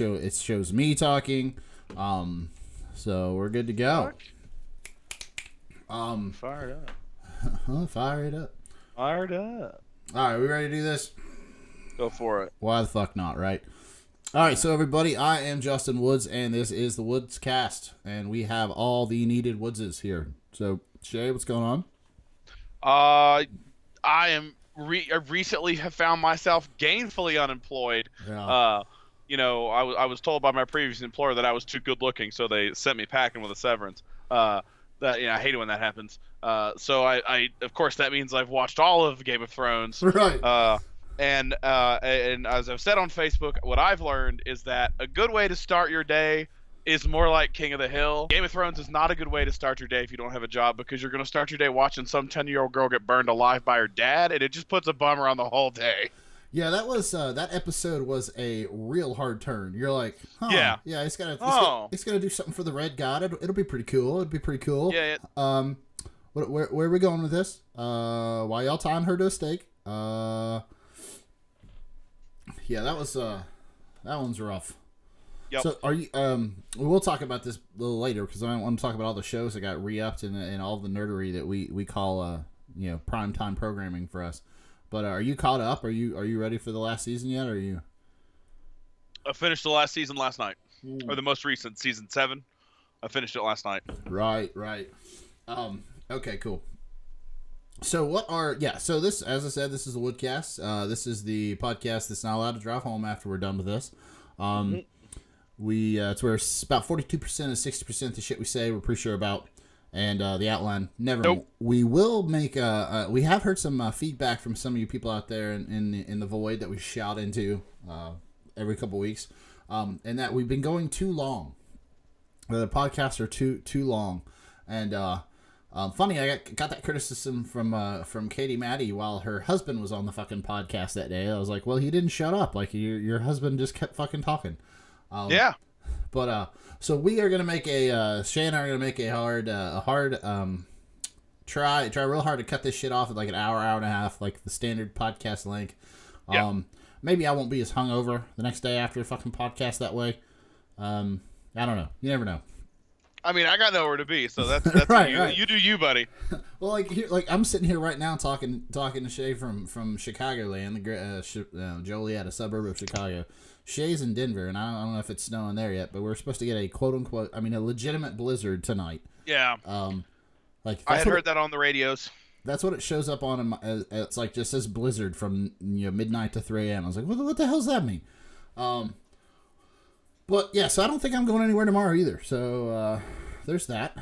it shows me talking. So we're good to go. Fired up. Fire it up. Fired up. All right, we ready to do this? Go for it. Why the fuck not, right? All right, so everybody, I am Justin Woods, and this is the Woods Cast, and we have all the needed Woodses here. So, Shay, what's going on? I recently have found myself gainfully unemployed. Yeah. I was told by my previous employer that I was too good looking, so they sent me packing with a severance. I hate it when that happens. So I of course that means I've watched all of Game of Thrones. Right. And as I've said on Facebook, what I've learned is that a good way to start your day is more like King of the Hill. Game of Thrones is not a good way to start your day if you don't have a job, because you're going to start your day watching some 10-year-old girl get burned alive by her dad, and it just puts a bummer on the whole day. Yeah, that was that episode was a real hard turn. You're like, yeah, it's gonna do something for the Red God. It'll be pretty cool. It'll be pretty cool. Yeah. Where are we going with this? Why y'all tying her to a stake? Yeah, that one's rough. Yep. So are you? We'll talk about this a little later, because I want to talk about all the shows that got re-upped and all the nerdery that we call prime time programming for us. But are you caught up? Are you ready for the last season yet? Or are you? I finished the last season last night, or the most recent season 7. I finished it last night. Right. Okay, cool. So so this, as I said, this is the Woodcast. This is the podcast that's not allowed to drive home after we're done with this. It's where about 42% and 60% of the shit we say we're pretty sure about, and the outline never. Nope. We will make we have heard some feedback from some of you people out there in the void that we shout into every couple weeks, and that we've been going too long. The podcasts are too long, and funny, I got that criticism from Katie Maddie while her husband was on the fucking podcast that day. I was like, well, he didn't shut up. Like, your husband just kept fucking talking. Yeah. But so we are gonna make Shay and I are gonna make a hard try real hard to cut this shit off at like an hour and a half, like the standard podcast length. Maybe I won't be as hungover the next day after a fucking podcast that way. I don't know. You never know. I mean, I got nowhere to be, so that's right, you. Right. You do you, buddy. Well, like I'm sitting here right now talking to Shay from Chicagoland, Joliet, a suburb of Chicago. Shay's in Denver, and I don't know if it's snowing there yet, but we're supposed to get a quote-unquote, a legitimate blizzard tonight. Yeah. I had heard that on the radios. That's what it shows up on. It's like just says blizzard from midnight to 3 a.m. I was like, what the hell does that mean? But yeah, so I don't think I'm going anywhere tomorrow either. So there's that.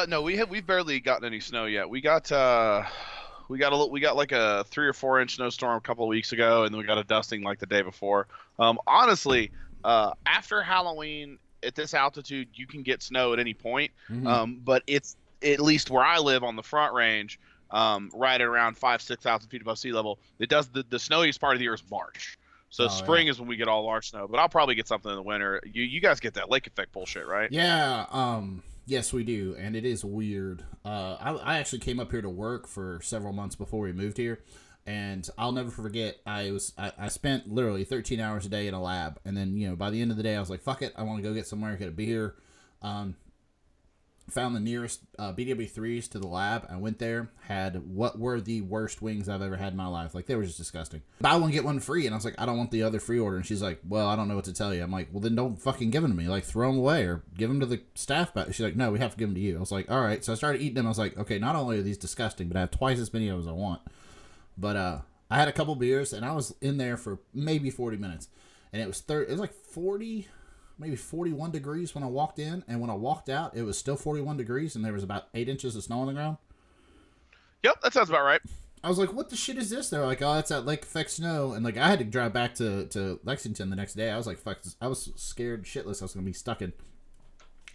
No, we've barely gotten any snow yet. We got like a 3 or 4 inch snowstorm a couple of weeks ago, and then we got a dusting like the day before. Honestly, after Halloween at this altitude, you can get snow at any point. Mm-hmm. But it's at least where I live on the Front Range, right at around 5,000-6,000 feet above sea level. It does the snowiest part of the year is March. So spring is when we get all our snow, but I'll probably get something in the winter. You guys get that lake effect bullshit, right? Yeah. Yes, we do, and it is weird. I actually came up here to work for several months before we moved here, and I'll never forget. I spent literally 13 hours a day in a lab, and then by the end of the day, I was like, "Fuck it, I want to go get somewhere, get a beer." Found the nearest BW3s to the lab. I went there, had what were the worst wings I've ever had in my life. Like, they were just disgusting. Buy one, get one free. And I was like, I don't want the other free order. And she's like, well, I don't know what to tell you. I'm like, well, then don't fucking give them to me. Like, throw them away or give them to the staff. But she's like, no, we have to give them to you. I was like, all right. So I started eating them. I was like, okay, not only are these disgusting, but I have twice as many of them as I want. But I had a couple beers, and I was in there for maybe 40 minutes. And it was like 40... maybe 41 degrees when I walked in, and when I walked out, it was still 41 degrees, and there was about 8 inches of snow on the ground. Yep, that sounds about right. I was like, what the shit is this? They're like, oh, it's that lake effect snow. And like, I had to drive back to Lexington the next day. I was like, fuck, I was scared shitless I was going to be stuck in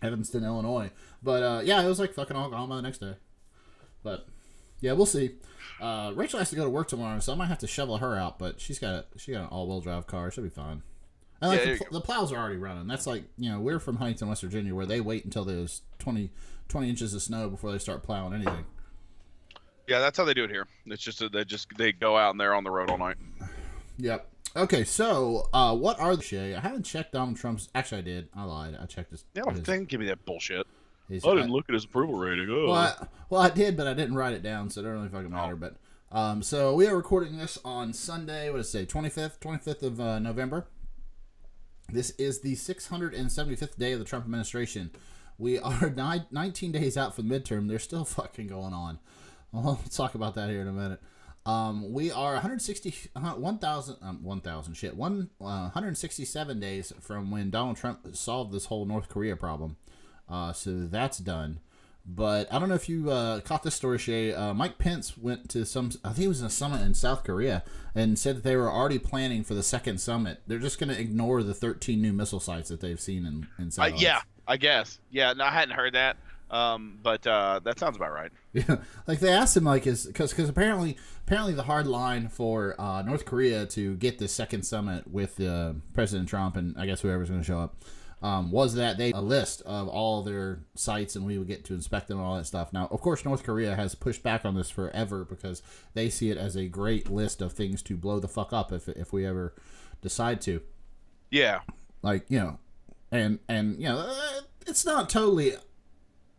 Evanston, Illinois. But yeah, it was like fucking all gone by the next day. But yeah, we'll see. Rachel has to go to work tomorrow, so I might have to shovel her out, but she got an all-wheel drive car. She'll be fine. And like the plows are already running. That's like, we're from Huntington, West Virginia, where they wait until there's 20 inches of snow before they start plowing anything. Yeah, that's how they do it here. It's just they go out and they're on the road all night. Yep. Okay, so what are the Shay? I haven't checked Donald Trump's. Actually, I did. I lied. I checked his. Yeah, I didn't give me that bullshit. I His, didn't look at his approval rating. Oh. Well, I did, but I didn't write it down, so it don't really fucking matter. But so we are recording this on Sunday. What does it say? 25th of November. This is the 675th day of the Trump administration. We are 19 days out from the midterm. They're still fucking going on. Well, let's talk about that here in a minute. We are 167 days from when Donald Trump solved this whole North Korea problem. So that's done. But I don't know if you caught this story, Shay. Mike Pence went to I think it was a summit in South Korea, and said that they were already planning for the second summit. They're just going to ignore the 13 new missile sites that they've seen in satellites. Yeah, I guess. Yeah, no, I hadn't heard that. But that sounds about right. Yeah, like they asked him, like, because apparently the hard line for North Korea to get this second summit with President Trump and I guess whoever's going to show up was that they a list of all their sites and we would get to inspect them and all that stuff. Now, of course, North Korea has pushed back on this forever because they see it as a great list of things to blow the fuck up if we ever decide to. Yeah, like and it's not totally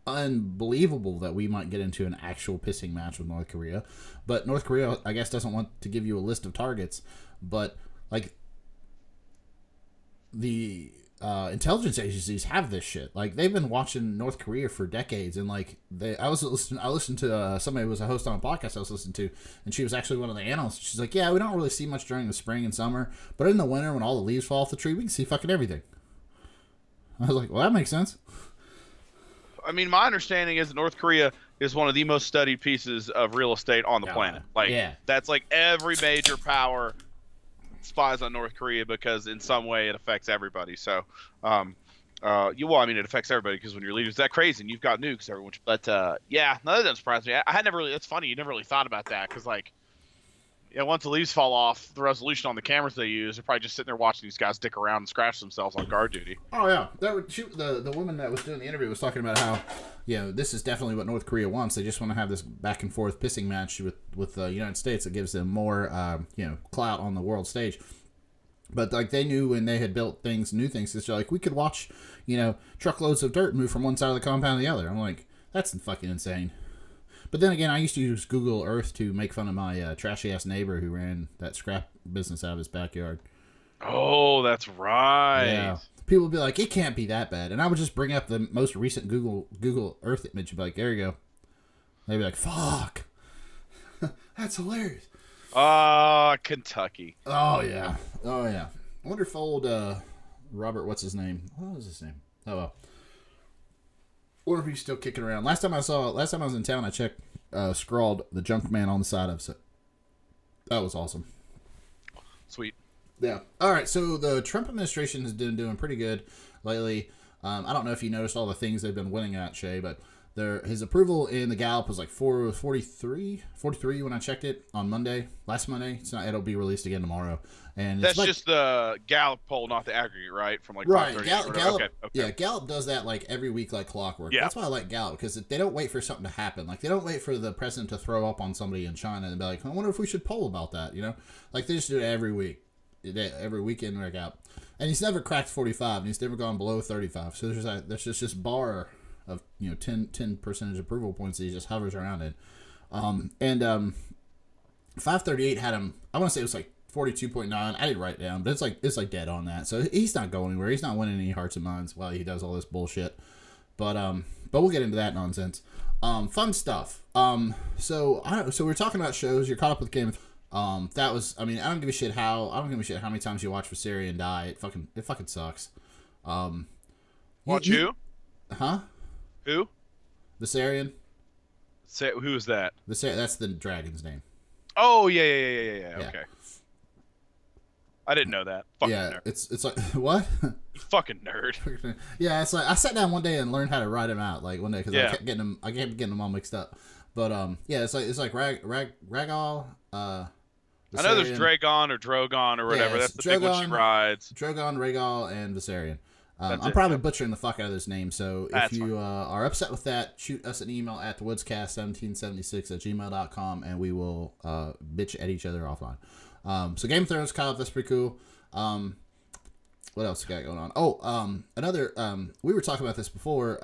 unbelievable that we might get into an actual pissing match with North Korea, but North Korea, I guess, doesn't want to give you a list of targets, but like the intelligence agencies have this shit. Like they've been watching North Korea for decades, and like I listened to somebody who was a host on a podcast I was listening to, and she was actually one of the analysts. She's like, yeah, we don't really see much during the spring and summer, but in the winter when all the leaves fall off the tree, we can see fucking everything. I was like, well, that makes sense. I mean, my understanding is that North Korea is one of the most studied pieces of real estate on the planet. Like, that's like every major power spies on North Korea because in some way it affects everybody. So, it affects everybody because when your leader's that crazy and you've got nukes, everyone. But yeah, no, that doesn't surprise me. I had never really. It's funny, you never really thought about that because like. Yeah, once the leaves fall off, the resolution on the cameras they use, they're probably just sitting there watching these guys dick around and scratch themselves on guard duty. Oh, yeah. The woman that was doing the interview was talking about how, this is definitely what North Korea wants. They just want to have this back and forth pissing match with the United States that gives them more, clout on the world stage. But, like, they knew when they had built new things, it's like, we could watch, truckloads of dirt move from one side of the compound to the other. I'm like, that's fucking insane. But then again, I used to use Google Earth to make fun of my trashy-ass neighbor who ran that scrap business out of his backyard. Oh, that's right. Yeah. People would be like, it can't be that bad. And I would just bring up the most recent Google Earth image and be like, there you go. They'd be like, fuck. That's hilarious. Kentucky. Oh, yeah. I wonder if old Robert, what's his name? What was his name? Oh, well. Or if he's still kicking around. Last time I was in town, I checked, scrawled the junk man on the side of it. That was awesome. Sweet. Yeah. All right. So the Trump administration has been doing pretty good lately. I don't know if you noticed all the things they've been winning at, Shay, but his approval in the Gallup was like 43 when I checked it on last Monday. It'll be released again tomorrow. And that's just the Gallup poll, not the aggregate, right? From like right. Gallup, okay. Yeah, Gallup does that like every week, like clockwork. Yeah. That's why I like Gallup, because they don't wait for something to happen. Like they don't wait for the president to throw up on somebody in China and be like, I wonder if we should poll about that. Like they just do it every week, every weekend. Gallup, and he's never cracked 45, and he's never gone below 35. So there's just this bar of 10 percentage approval points that he just hovers around in. 538 had him. I want to say it was like 42.9. I didn't write it down, but it's like dead on that. So he's not going anywhere. He's not winning any hearts and minds while he does all this bullshit. But we'll get into that nonsense. Fun stuff. So we're talking about shows. You're caught up with Game of that was. I mean, I don't give a shit how many times you watch Viserion die. It fucking sucks. Watch who? Huh? Who? Viserion. Who is that? That's the dragon's name. Oh yeah. Okay. I didn't know that. Fucking nerd. It's like what? Fucking nerd. Yeah, it's like I sat down one day and learned how to write him out. Like one day because I kept getting them all mixed up. But it's like Rhaegal. I know there's Dragon or Drogon or whatever. That's the big one she rides. Drogon, Rhaegal, and Viserion. I'm probably butchering the fuck out of this name, so if you are upset with that, shoot us an email at thewoodscast1776@gmail.com, and we will bitch at each other offline. So Game of Thrones, caught up. That's pretty cool. What else we got going on? Oh, another. We were talking about this before.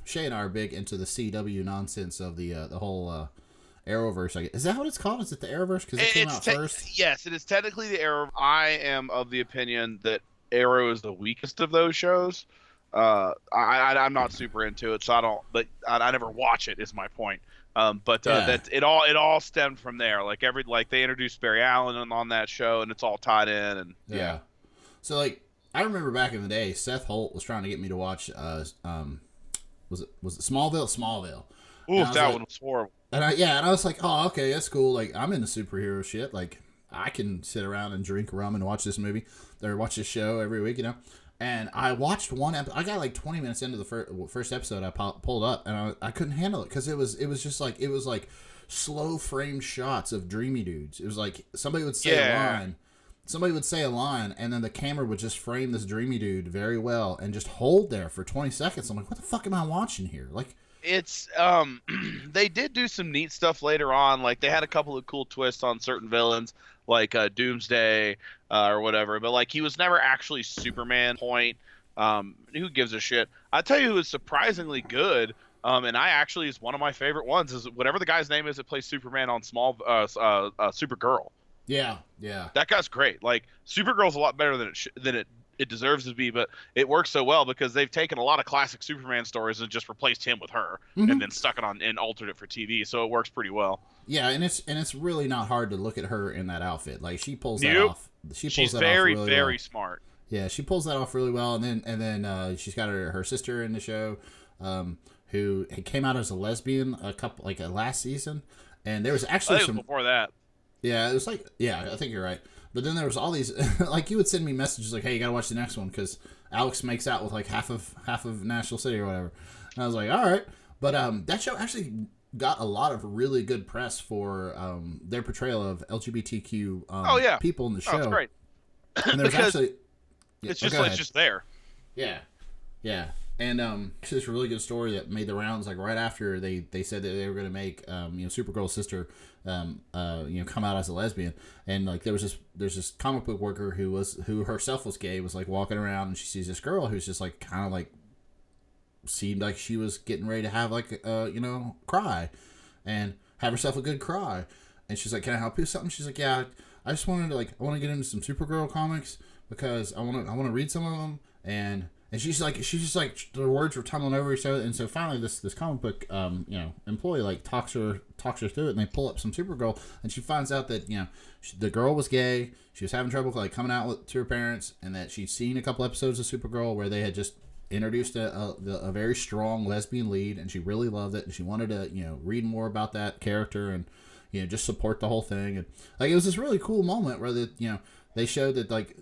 Shay and I are big into the CW nonsense of the whole Arrowverse. Is that what it's called? Is it the Arrowverse? Because it came out first. Yes, it is technically the Arrow. I am of the opinion that Arrow is the weakest of those shows. I'm not super into it, so I don't. But I never watch it. Is my point. That it all stemmed from there. Like they introduced Barry Allen on that show, and it's all tied in. And yeah. So I remember back in the day, Seth Holt was trying to get me to watch. Was it Smallville? Smallville. Ooh, that one was horrible. And I was like, oh, okay, that's cool. Like, I'm into superhero shit. Like, I can sit around and drink rum and watch this movie or watch this show every week, And I watched one episode. I got like 20 minutes into the first episode. I pulled up and I couldn't handle it because it was just like slow framed shots of dreamy dudes. It was like somebody would say a line, and then the camera would just frame this dreamy dude very well and just hold there for 20 seconds. I'm like, what the fuck am I watching here? Like. It's they did do some neat stuff later on. Like they had a couple of cool twists on certain villains, like Doomsday or whatever. But like he was never actually Superman. Point. Who gives a shit? I tell you, who is surprisingly good. And I actually is one of my favorite ones. Is whatever the guy's name is that plays Superman on Supergirl. Yeah. That guy's great. Like Supergirl's a lot better than it deserves to be, but it works so well because they've taken a lot of classic Superman stories and just replaced him with her, and then stuck it on and altered it for TV, so it works pretty well. Yeah, and it's really not hard to look at her in that outfit. Like she pulls that off. She's very very smart. Yeah, she pulls that off really well, and then she's got her sister in the show, who came out as a lesbian last season, and there was actually some before that. Yeah, it was I think you're right. But then there was all these, like you would send me messages like, "Hey, you gotta watch the next one because Alex makes out with like half of National City or whatever." And I was like, "All right," but that show actually got a lot of really good press for their portrayal of LGBTQ people in the show. Oh, it's great. And there's actually it's just there. Yeah. And actually, it's a really good story that made the rounds. Like right after they said that they were going to make Supergirl's sister come out as a lesbian, and like there's this comic book worker who herself was gay, was like walking around and she sees this girl who's just like kind of like seemed like she was getting ready to have like cry and have herself a good cry, and she's like, "Can I help you with something?" She's like, "Yeah, I just wanted to I want to get into some Supergirl comics because I want to read some of them." And she's just like the words were tumbling over each other, and so finally this comic book employee like talks her through it, and they pull up some Supergirl, and she finds out that the girl was gay, she was having trouble like coming out to her parents, and that she'd seen a couple episodes of Supergirl where they had just introduced a very strong lesbian lead, and she really loved it, and she wanted to read more about that character and just support the whole thing, and like it was this really cool moment where they showed that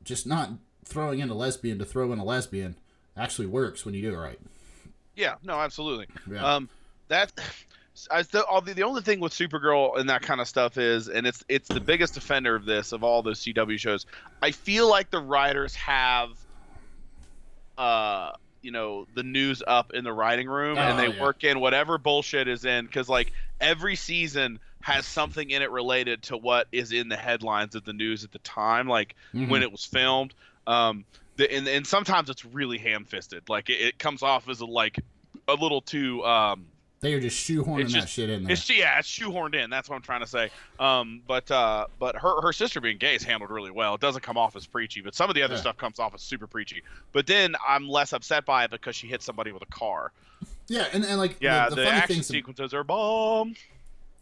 just not throwing in a lesbian to throw in a lesbian actually works when you do it right. Yeah, no, absolutely. Yeah. The only thing with Supergirl and that kind of stuff is, and it's the biggest offender of all those CW shows, I feel like the writers have the news up in the writing room, and they work in whatever bullshit is in, because like every season has something in it related to what is in the headlines of the news at the time, like when it was filmed. And sometimes it's really ham-fisted. Like it comes off as a little too. They are just shoehorning that shit in there. It's shoehorned in. That's what I'm trying to say. But her sister being gay is handled really well. It doesn't come off as preachy, but some of the other stuff comes off as super preachy. But then I'm less upset by it because she hit somebody with a car. Yeah, and like the funny action sequences are bomb.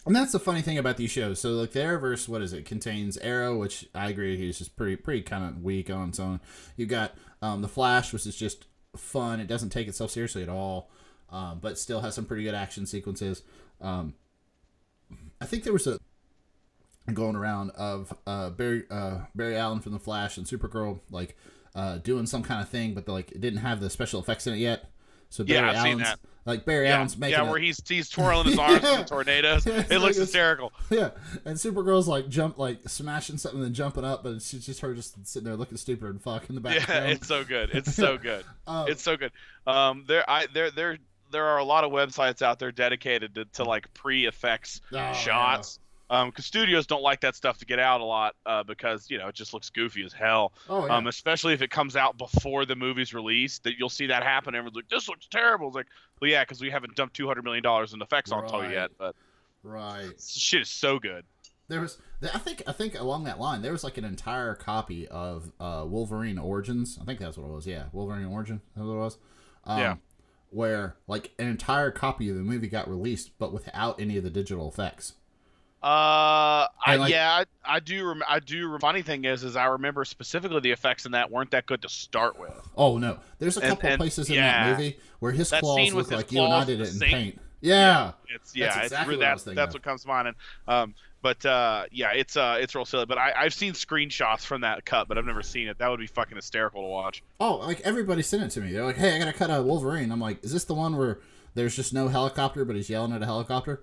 And that's the funny thing about these shows. So, like, the Arrowverse, what is it? Contains Arrow, which I agree he's just pretty kind of weak on its own. You've got The Flash, which is just fun. It doesn't take itself seriously at all, but still has some pretty good action sequences. I think there was a going around of Barry Allen from The Flash and Supergirl, like, doing some kind of thing, but, it didn't have the special effects in it yet. So I've seen that. Like Barry Allen's making where he's twirling his arms in the tornadoes. It looks hysterical. Yeah, and Supergirl's smashing something and jumping up, but it's just her just sitting there looking stupid and fuck in the background. Yeah, it's so good. It's so good. It's so good. There are a lot of websites out there dedicated to pre-effects shots. because studios don't like that stuff to get out a lot because it just looks goofy as hell. Oh yeah. Especially if it comes out before the movie's released, that you'll see that happen. Everyone's like, "This looks terrible." It's like, well, yeah, because we haven't dumped $200 million in effects onto it yet. But shit is so good. There was, I think along that line, there was like an entire copy of Wolverine Origins. I think that's what it was. Yeah, Wolverine Origin. That's what it was. Yeah. Where like an entire copy of the movie got released, but without any of the digital effects. I do. Funny thing is I remember specifically the effects in that weren't that good to start with. Oh no, there's a couple places in that movie where his claws look like you and I did it in paint. Yeah, it's that's what comes to mind. And, it's real silly. But I've seen screenshots from that cut, but I've never seen it. That would be fucking hysterical to watch. Oh, like everybody sent it to me. They're like, "Hey, I gotta cut a Wolverine." I'm like, "Is this the one where there's just no helicopter, but he's yelling at a helicopter?"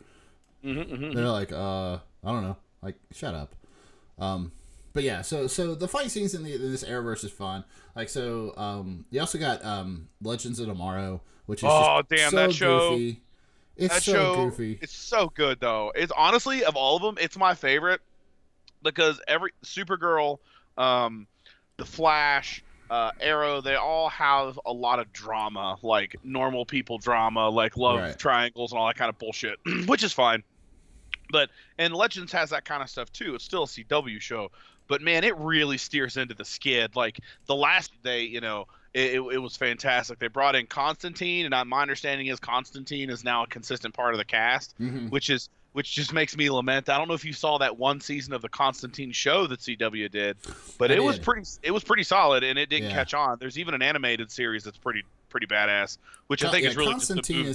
They're like, I don't know. Like, shut up. But yeah, so the fight scenes in this Arrowverse is fun. Like, so you also got Legends of Tomorrow, which is that show. Goofy. It's so goofy. It's so good though. It's honestly, of all of them, it's my favorite because every Supergirl, the Flash, Arrow, they all have a lot of drama, like normal people drama, like love triangles and all that kind of bullshit, which is fine. And Legends has that kind of stuff too. It's still a CW show, but man, it really steers into the skid. Like the last day, it was fantastic. They brought in Constantine, and my understanding is Constantine is now a consistent part of the cast, which just makes me lament. I don't know if you saw that one season of the Constantine show that CW did, but it was pretty solid, and it didn't catch on. There's even an animated series that's pretty badass, which I think is really Constantine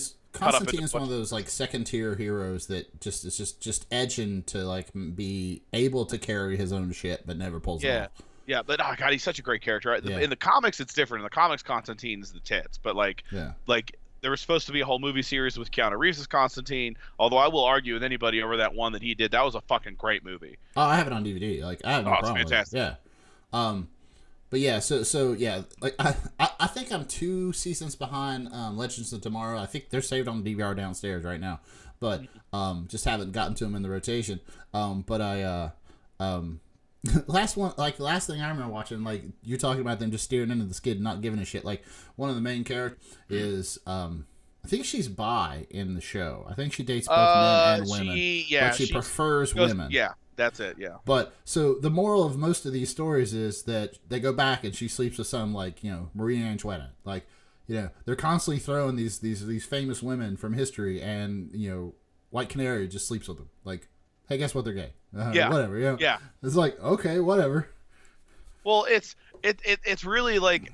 is one of those like second tier heroes that is just edging to like be able to carry his own shit but never pulls it off. Yeah, but oh god, he's such a great character. Right? In the comics, it's different. In the comics, Constantine is the tits, but like there was supposed to be a whole movie series with Keanu Reeves as Constantine. Although I will argue with anybody over that one that he did. That was a fucking great movie. Oh, I have it on DVD. Like I have no problem with it. Yeah. But yeah, so yeah, like I think I'm 2 seasons behind Legends of Tomorrow. I think they're saved on the DVR downstairs right now, but just haven't gotten to them in the rotation. But I last thing I remember watching, like you're talking about them just steering into the skid, and not giving a shit. Like one of the main characters is I think she's bi in the show. I think she dates both men and women, but she prefers women. Yeah. That's it, yeah. But so the moral of most of these stories is that they go back and she sleeps with some like Marie Antoinette. Like they're constantly throwing these famous women from history, and White Canary just sleeps with them. Like, hey, guess what? They're gay. Whatever. Yeah. It's like, okay, whatever. Well, it's really like,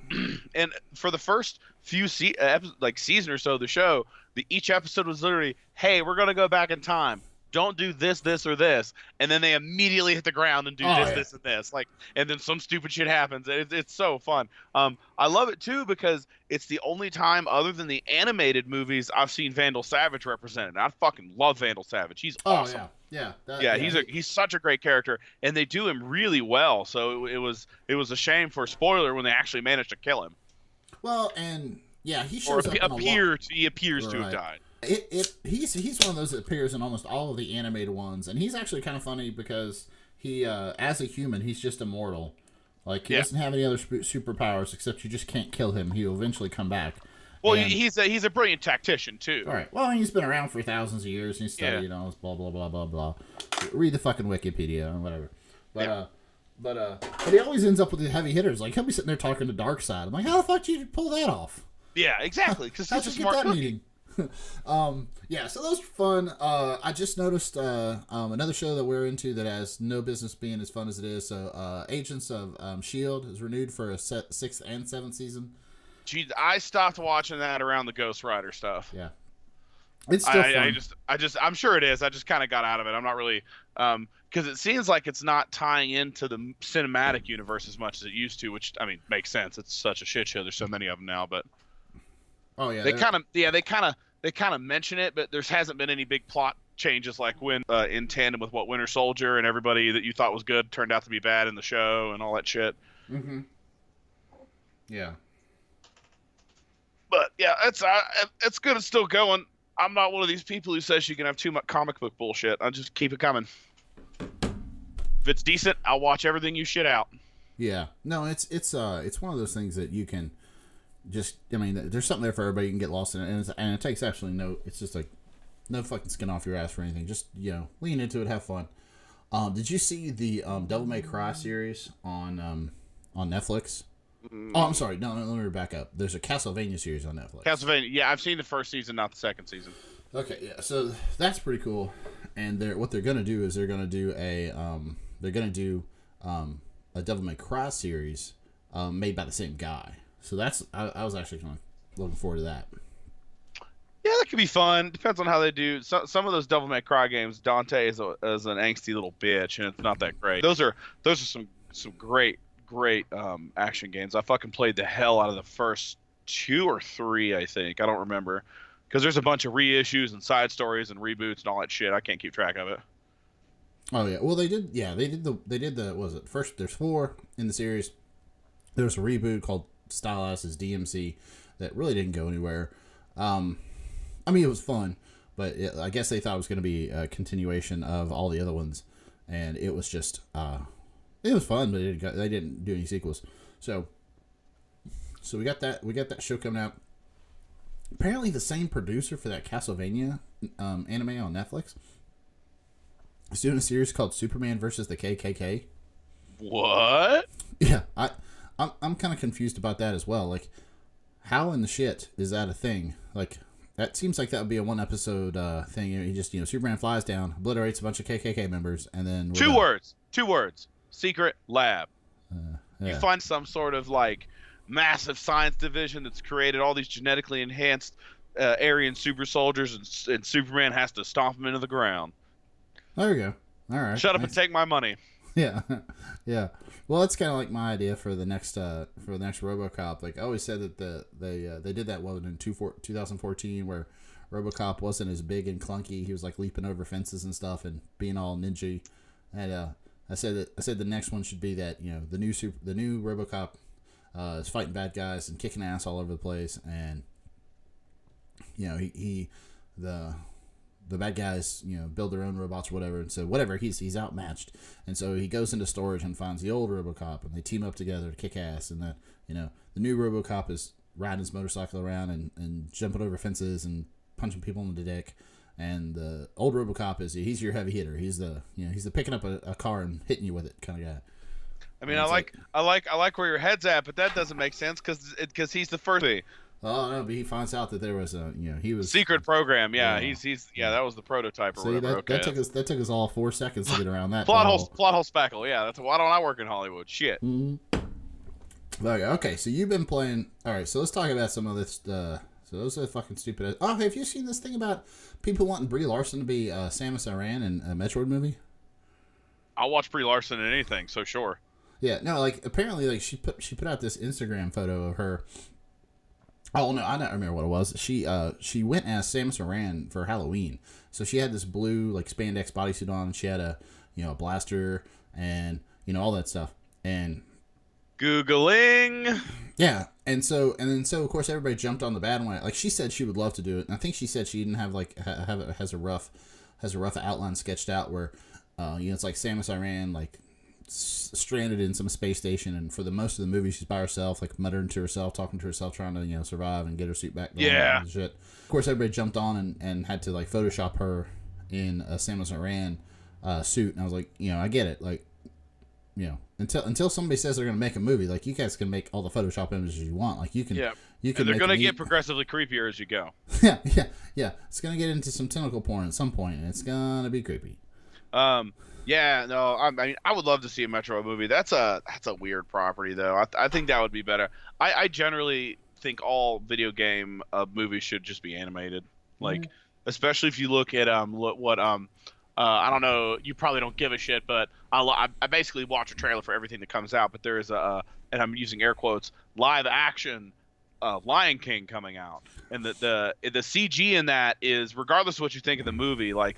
and for the first few season or so of the show, each episode was literally, hey, we're gonna go back in time. Don't do this, or this, and then they immediately hit the ground and do this, and this. Like, and then some stupid shit happens. It's so fun. I love it too because it's the only time, other than the animated movies, I've seen Vandal Savage represented. I fucking love Vandal Savage. He's awesome. He's such a great character, and they do him really well. So it was a shame for spoiler when they actually managed to kill him. Well, and yeah, he shows up. He appears to have died. He's one of those that appears in almost all of the animated ones, and he's actually kind of funny because he as a human he's just immortal. Like he doesn't have any other superpowers except you just can't kill him. He'll eventually come back. Well, he's a brilliant tactician too. All right. Well, he's been around for thousands of years. And he's studied all this blah blah blah blah blah. Read the fucking Wikipedia or whatever. But he always ends up with the heavy hitters. Like he'll be sitting there talking to Darkseid. I'm like, how the fuck did you pull that off? Yeah, exactly. Because he's a smart cookie. So those were fun. I just noticed another show that we're into that has no business being as fun as it is. So Agents of S.H.I.E.L.D. is renewed for a 6th and 7th season. Geez, I stopped watching that around the Ghost Rider stuff. Yeah, it's still fun. I'm sure it is. I just kind of got out of it. I'm not really because it seems like it's not tying into the cinematic universe as much as it used to, which I mean makes sense. It's such a shit show. There's so many of them now, but. Oh yeah, they kind of mention it, but there hasn't been any big plot changes like when in tandem with what Winter Soldier and everybody that you thought was good turned out to be bad in the show and all that shit. Yeah. But yeah, it's good. It's still going. I'm not one of these people who says you can have too much comic book bullshit. I just keep it coming. If it's decent, I'll watch everything you shit out. Yeah. No, it's one of those things that you can just, I mean, there's something there for everybody. You can get lost in it, and it takes absolutely no. It's just like no fucking skin off your ass for anything. Just lean into it, have fun. Did you see the Devil May Cry series on Netflix? Oh, I'm sorry. No, let me back up. There's a Castlevania series on Netflix. Castlevania, yeah, I've seen the first season, not the second season. Okay, yeah, so that's pretty cool. And what they're gonna do is they're gonna do a Devil May Cry series made by the same guy. So that's I was actually kind of looking forward to that. Yeah, that could be fun. Depends on how they do. Some of those Devil May Cry games, Dante is an angsty little bitch, and it's not that great. Those are some great action games. I fucking played the hell out of the first 2 or 3, I think. I don't remember, because there's a bunch of reissues and side stories and reboots and all that shit. I can't keep track of it. Oh yeah, well they did. Yeah, they did the. What was it first? There's 4 in the series. There was a reboot called stylized as DMC that really didn't go anywhere. I mean, it was fun, but I guess they thought it was going to be a continuation of all the other ones, and it was just it was fun, but they didn't do any sequels. So we got that show coming out. Apparently, the same producer for that Castlevania anime on Netflix is doing a series called Superman versus the KKK. What? Yeah, I'm kind of confused about that as well. Like, how in the shit is that a thing? Like, that seems like that would be a 1 episode thing. He just, Superman flies down, obliterates a bunch of KKK members, and then 2 words. Secret lab. Yeah. You find some sort of like massive science division that's created all these genetically enhanced Aryan super soldiers, and Superman has to stomp them into the ground. There we go. All right. Shut up and take my money. Yeah, yeah. Well, that's kind of like my idea for the next RoboCop. Like I always said that they did that one in 2014 where RoboCop wasn't as big and clunky. He was like leaping over fences and stuff and being all ninja. And I said the next one should be that the new RoboCop is fighting bad guys and kicking ass all over the place, and the bad guys, build their own robots or whatever, and so whatever, he's outmatched, and so he goes into storage and finds the old RoboCop, and they team up together to kick ass, and that the new RoboCop is riding his motorcycle around and jumping over fences and punching people in the dick, and the old RoboCop he's your heavy hitter. He's the picking up a car and hitting you with it kind of guy. I mean, I like where your head's at, but that doesn't make sense because he's the first. Oh no, but he finds out that there was he was secret program. Yeah, that was the prototype or whatever. That took us all 4 seconds to get around that. Plot hole spackle. Yeah, that's why don't I work in Hollywood? Shit. Mm-hmm. Okay, so you've been playing. All right, so let's talk about some of this. So those are fucking stupid. Oh, have you seen this thing about people wanting Brie Larson to be Samus Aran in a Metroid movie? I'll watch Brie Larson in anything, so sure. Yeah, no, like apparently, like she put out this Instagram photo of her. Oh no, I don't remember what it was. She went as Samus Aran for Halloween, so she had this blue like spandex bodysuit on, and she had a blaster and all that stuff. And Googling. Yeah, and so of course everybody jumped on the bandwagon. Like she said she would love to do it, and I think she said she didn't have like has a rough outline sketched out where it's like Samus Aran like stranded in some space station, and for the most of the movie she's by herself, like muttering to herself, talking to herself, trying to survive and get her suit back. Yeah. And shit. Of course, everybody jumped on and had to like Photoshop her in a Samus Aran suit, and I was like, I get it, like, until somebody says they're gonna make a movie, like you guys can make all the Photoshop images you want, like you can. Yeah. You can. And they're gonna get progressively creepier as you go. Yeah. It's gonna get into some tentacle porn at some point, and it's gonna be creepy. Yeah, no, I mean, I would love to see a Metro movie. That's a weird property, though. I think that would be better. I generally think all video game movies should just be animated. Like, especially if you look at what I don't know, you probably don't give a shit, but I basically watch a trailer for everything that comes out. But there is and I'm using air quotes, live action Lion King coming out, and the CG in that is, regardless of what you think of the movie, like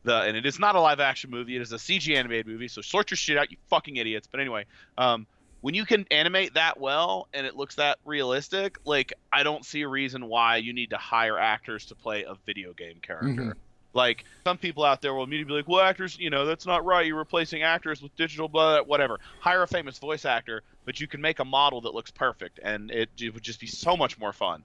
and it is not a live action movie, it is a CG animated movie, so sort your shit out, you fucking idiots. But anyway, when you can animate that well and it looks that realistic, like I don't see a reason why you need to hire actors to play a video game character. Like, some people out there will immediately be like, well, actors, that's not right. You're replacing actors with digital, blah, whatever. Hire a famous voice actor, but you can make a model that looks perfect, and it would just be so much more fun.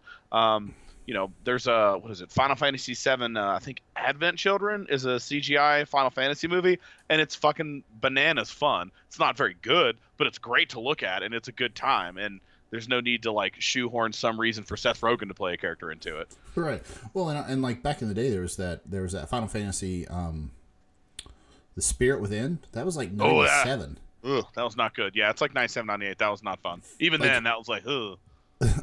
There's what is it? Final Fantasy VII, I think Advent Children is a CGI Final Fantasy movie, and it's fucking bananas fun. It's not very good, but it's great to look at, and it's a good time. And there's no need to like shoehorn some reason for Seth Rogen to play a character into it. Right. Well, and like back in the day, there was that Final Fantasy, The Spirit Within. That was like 97. Ugh, that was not good. Yeah, it's like 97, 98. That was not fun. Even like, then, that was like, ugh.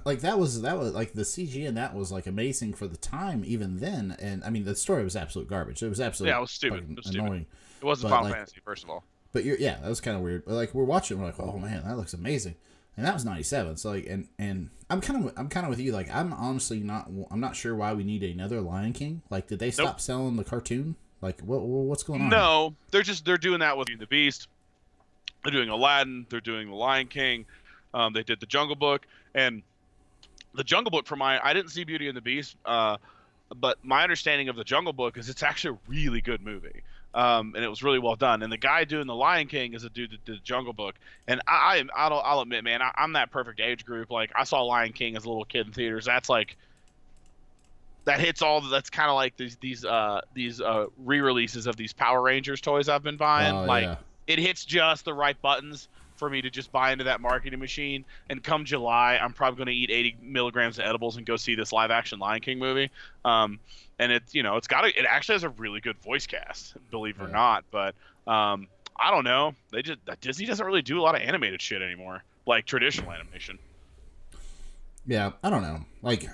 Like that was like the CG in that was like amazing for the time even then. And I mean, the story was absolute garbage. It was absolutely it was stupid. It was annoying. It wasn't Final Fantasy, first of all. But that was kind of weird. But like we're watching, we're like, oh man, that looks amazing. And that was 97. So like, and I'm kind of with you. Like, I'm honestly I'm not sure why we need another Lion King. Like, did they stop selling the cartoon? Like, what's going on? No, they're doing that with Beauty and the Beast. They're doing Aladdin. They're doing the Lion King. They did the Jungle Book, and the Jungle Book. I didn't see Beauty and the Beast, but my understanding of the Jungle Book is it's actually a really good movie. And it was really well done. And the guy doing the Lion King is a dude that did the Jungle Book. And I'll admit, man, I'm that perfect age group. Like, I saw Lion King as a little kid in theaters. That's like, that hits all. That's kind of like these re-releases of these Power Rangers toys I've been buying. It hits just the right buttons for me to just buy into that marketing machine. And come July, I'm probably going to eat 80 milligrams of edibles and go see this live action Lion King movie. And it actually has a really good voice cast, believe it or not. But I don't know. Disney doesn't really do a lot of animated shit anymore, like traditional animation. Yeah, I don't know. Like,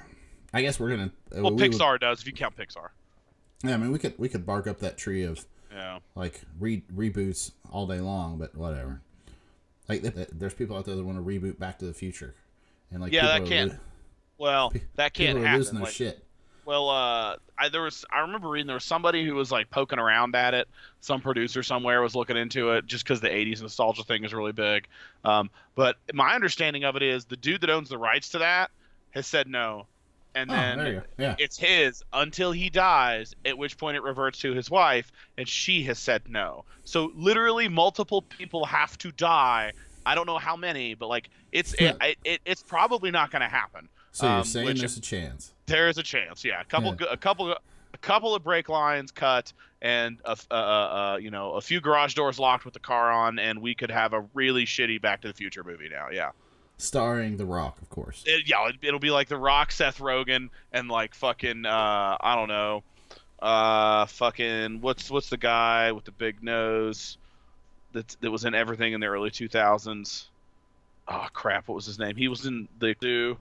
I guess we're gonna. Pixar does, if you count Pixar. Yeah, I mean, we could bark up that tree of like reboots all day long, but whatever. Like, there's people out there that want to reboot Back to the Future, and like that can't. That can't happen. Losing their shit. Well, I remember reading there was somebody who was like poking around at it. Some producer somewhere was looking into it just because the '80s nostalgia thing is really big. But my understanding of it is the dude that owns the rights to that has said no, and then it's his until he dies. At which point it reverts to his wife, and she has said no. So literally, multiple people have to die. I don't know how many, but like it's probably not going to happen. So you're saying there's a chance? There's a chance, yeah. A couple of brake lines cut, and a few garage doors locked with the car on, and we could have a really shitty Back to the Future movie now. Yeah. Starring The Rock, of course. It'll be like The Rock, Seth Rogen, and like fucking I don't know, fucking what's the guy with the big nose that was in everything in the early 2000s? Oh crap, what was his name? He was in the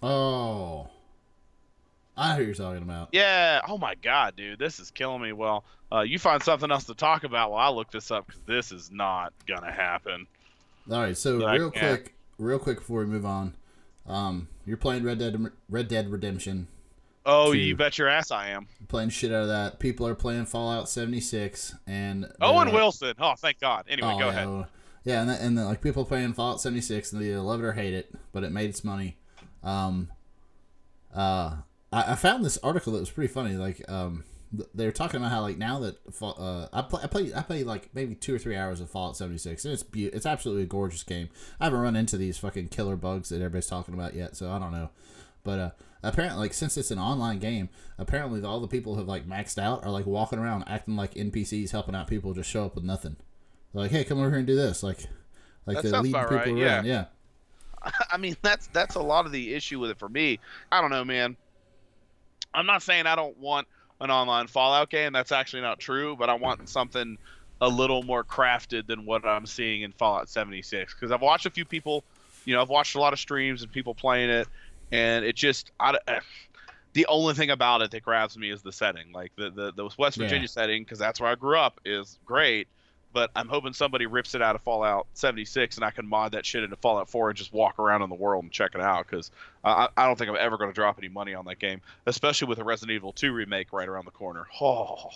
Oh, I know who you're talking about. Yeah. Oh my god, dude, this is killing me. Well, you find something else to talk about while I look this up, because this is not gonna happen. All right, so real quick before we move on, you're playing Red Dead Redemption. Oh, you bet your ass I am. Playing shit out of that. People are playing Fallout 76 and Owen Wilson. Oh, thank God. Anyway, go ahead. Yeah, and then like people playing Fallout 76 and they either love it or hate it, but it made its money. I found this article that was pretty funny. Like, they were talking about how like now that I play like maybe 2 or 3 hours of Fallout 76, and it's absolutely a gorgeous game. I haven't run into these fucking killer bugs that everybody's talking about yet, so I don't know. But apparently, like, since it's an online game, apparently all the people who have like maxed out are like walking around acting like NPCs, helping out people just show up with nothing. They're like, hey, come over here and do this. Like that they're leading people right. around. Yeah. I mean, that's a lot of the issue with it for me. I don't know, man. I'm not saying I don't want an online Fallout game. That's actually not true, but I want something a little more crafted than what I'm seeing in Fallout 76. Because I've watched a few people, I've watched a lot of streams and people playing it, and it just, the only thing about it that grabs me is the setting. Like the West Virginia setting, because that's where I grew up, is great. But I'm hoping somebody rips it out of Fallout 76 and I can mod that shit into Fallout 4 and just walk around in the world and check it out, because I don't think I'm ever going to drop any money on that game, especially with a Resident Evil 2 remake right around the corner. Oh.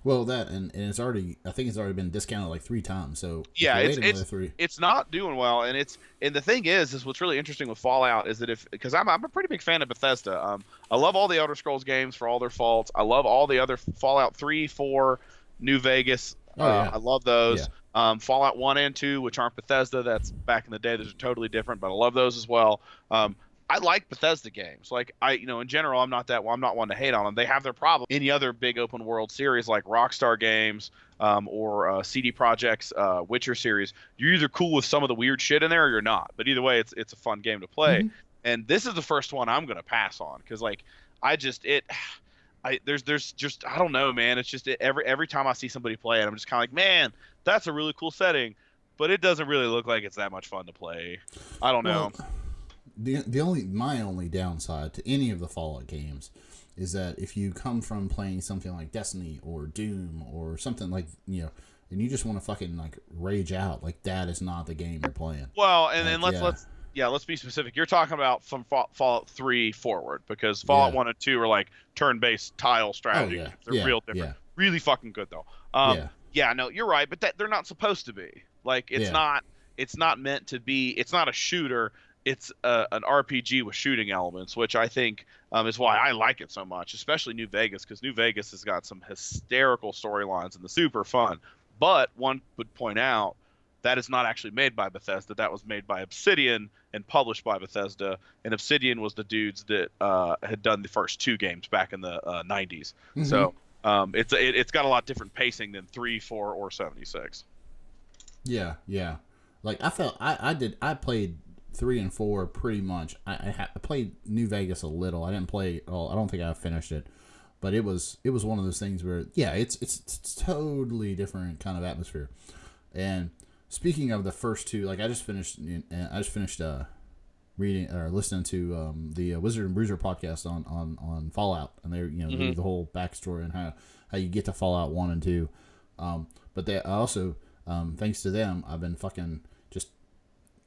Well, that and it's already. I think it's already been discounted like 3 times. So if Yeah, you wait another three. it's not doing well, and the thing is what's really interesting with Fallout is that because I'm a pretty big fan of Bethesda. I love all the Elder Scrolls games for all their faults. I love all the other Fallout 3, 4, New Vegas. I love those. Fallout 1 and 2, which aren't Bethesda. That's back in the day. Those are totally different, but I love those as well. I like Bethesda games. Like in general, I'm not one to hate on them. They have their problem. Any other big open world series like Rockstar Games or CD Projekt's Witcher series, you're either cool with some of the weird shit in there or you're not. But either way, it's a fun game to play. Mm-hmm. And this is the first one I'm gonna pass on because there's just I don't know, man. It's just every time I see somebody play it, I'm just kind of like, man, that's a really cool setting, but it doesn't really look like it's that much fun to play. I don't know. My only downside to any of the Fallout games is that if you come from playing something like Destiny or Doom or something like and you just want to fucking like rage out, like that is not the game you're playing. Well, and then let's be specific. You're talking about from Fallout 3 forward because Fallout 1 and 2 are like turn-based tile strategy. They're real different. Yeah. Really fucking good though. No, you're right, but they're not supposed to be. Like it's not meant to be. It's not a shooter. It's an RPG with shooting elements, which I think is why I like it so much, especially New Vegas, because New Vegas has got some hysterical storylines and the super fun. But one would point out that is not actually made by Bethesda. That was made by Obsidian and published by Bethesda. And Obsidian was the dudes that had done the first 2 games back in the 90s. Mm-hmm. So it's got a lot different pacing than 3, 4, or 76. Yeah. Like I played 3 and 4 pretty much. I played New Vegas a little. I didn't play it all. I don't think I finished it, but it was one of those things where it's totally different kind of atmosphere. And speaking of the first 2, like I just finished reading or listening to the Wizard and Bruiser podcast on Fallout, and they read the whole backstory and how you get to Fallout 1 and 2. But they also thanks to them, I've been fucking just.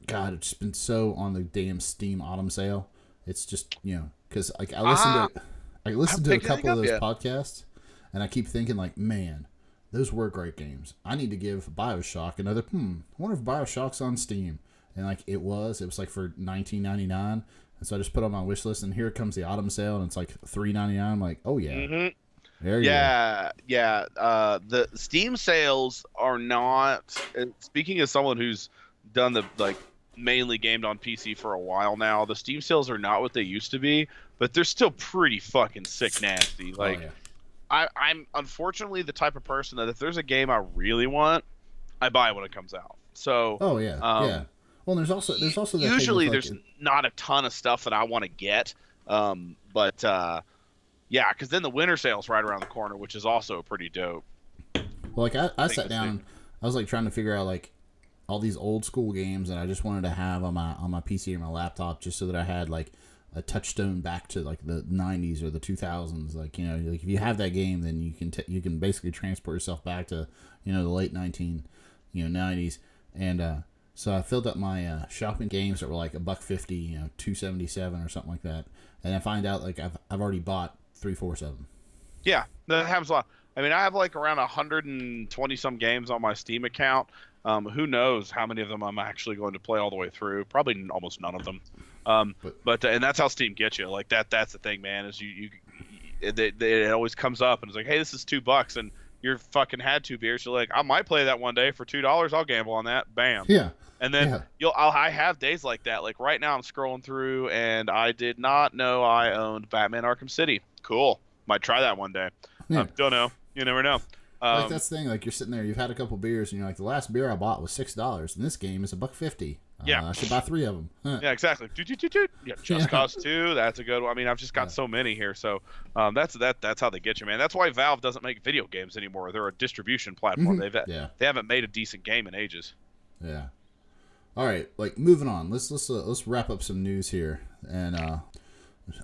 God, it's been so on the damn Steam autumn sale. It's just because like I listened to a couple of those podcasts, and I keep thinking like, man, those were great games. I need to give BioShock another. I wonder if BioShock's on Steam, and like it was like for $19.99, and so I just put it on my wish list, and here comes the autumn sale, and it's like $3.99. I'm like, oh yeah. Mm-hmm. There you go. Yeah. The Steam sales are not. Speaking as someone who's done the mainly gamed on PC for a while now, the Steam sales are not what they used to be, but they're still pretty fucking sick nasty. I'm unfortunately the type of person that if there's a game I really want, I buy it when it comes out. So yeah. Well, there's also that usually there's not a ton of stuff that I want to get, but because then the winter sale's right around the corner, which is also pretty dope. Well, like I sat down, I was like trying to figure out like all these old school games that I just wanted to have on my PC or my laptop, just so that I had like a touchstone back to like the 90s or the 2000s. Like like if you have that game, then you can basically transport yourself back to the late 90s. And so I filled up my shopping games that were like $150, $277 or something like that. And I find out like I've already bought 347. Yeah, that happens a lot. I mean, I have like around 120 some games on my Steam account. Who knows how many of them I'm actually going to play all the way through? Probably almost none of them. But and that's how Steam gets you. Like that's the thing, man. Is it always comes up and it's like, hey, this is $2, and you're fucking had 2 beers. You're like, I might play that one day for $2. I'll gamble on that. Bam. Yeah. And then I have days like that. Like right now, I'm scrolling through and I did not know I owned Batman Arkham City. Cool. Might try that one day. Yeah. Don't know. You never know. Like that's the thing. Like you're sitting there, you've had a couple beers, and you're like, the last beer I bought was $6, and this game is $1.50. Yeah, I should buy 3 of them. Yeah, exactly. Yeah, Just Cause 2. That's a good one. I mean, I've just got so many here, so that's how they get you, man. That's why Valve doesn't make video games anymore. They're a distribution platform. They haven't made a decent game in ages. Yeah. All right, like moving on. Let's wrap up some news here, and I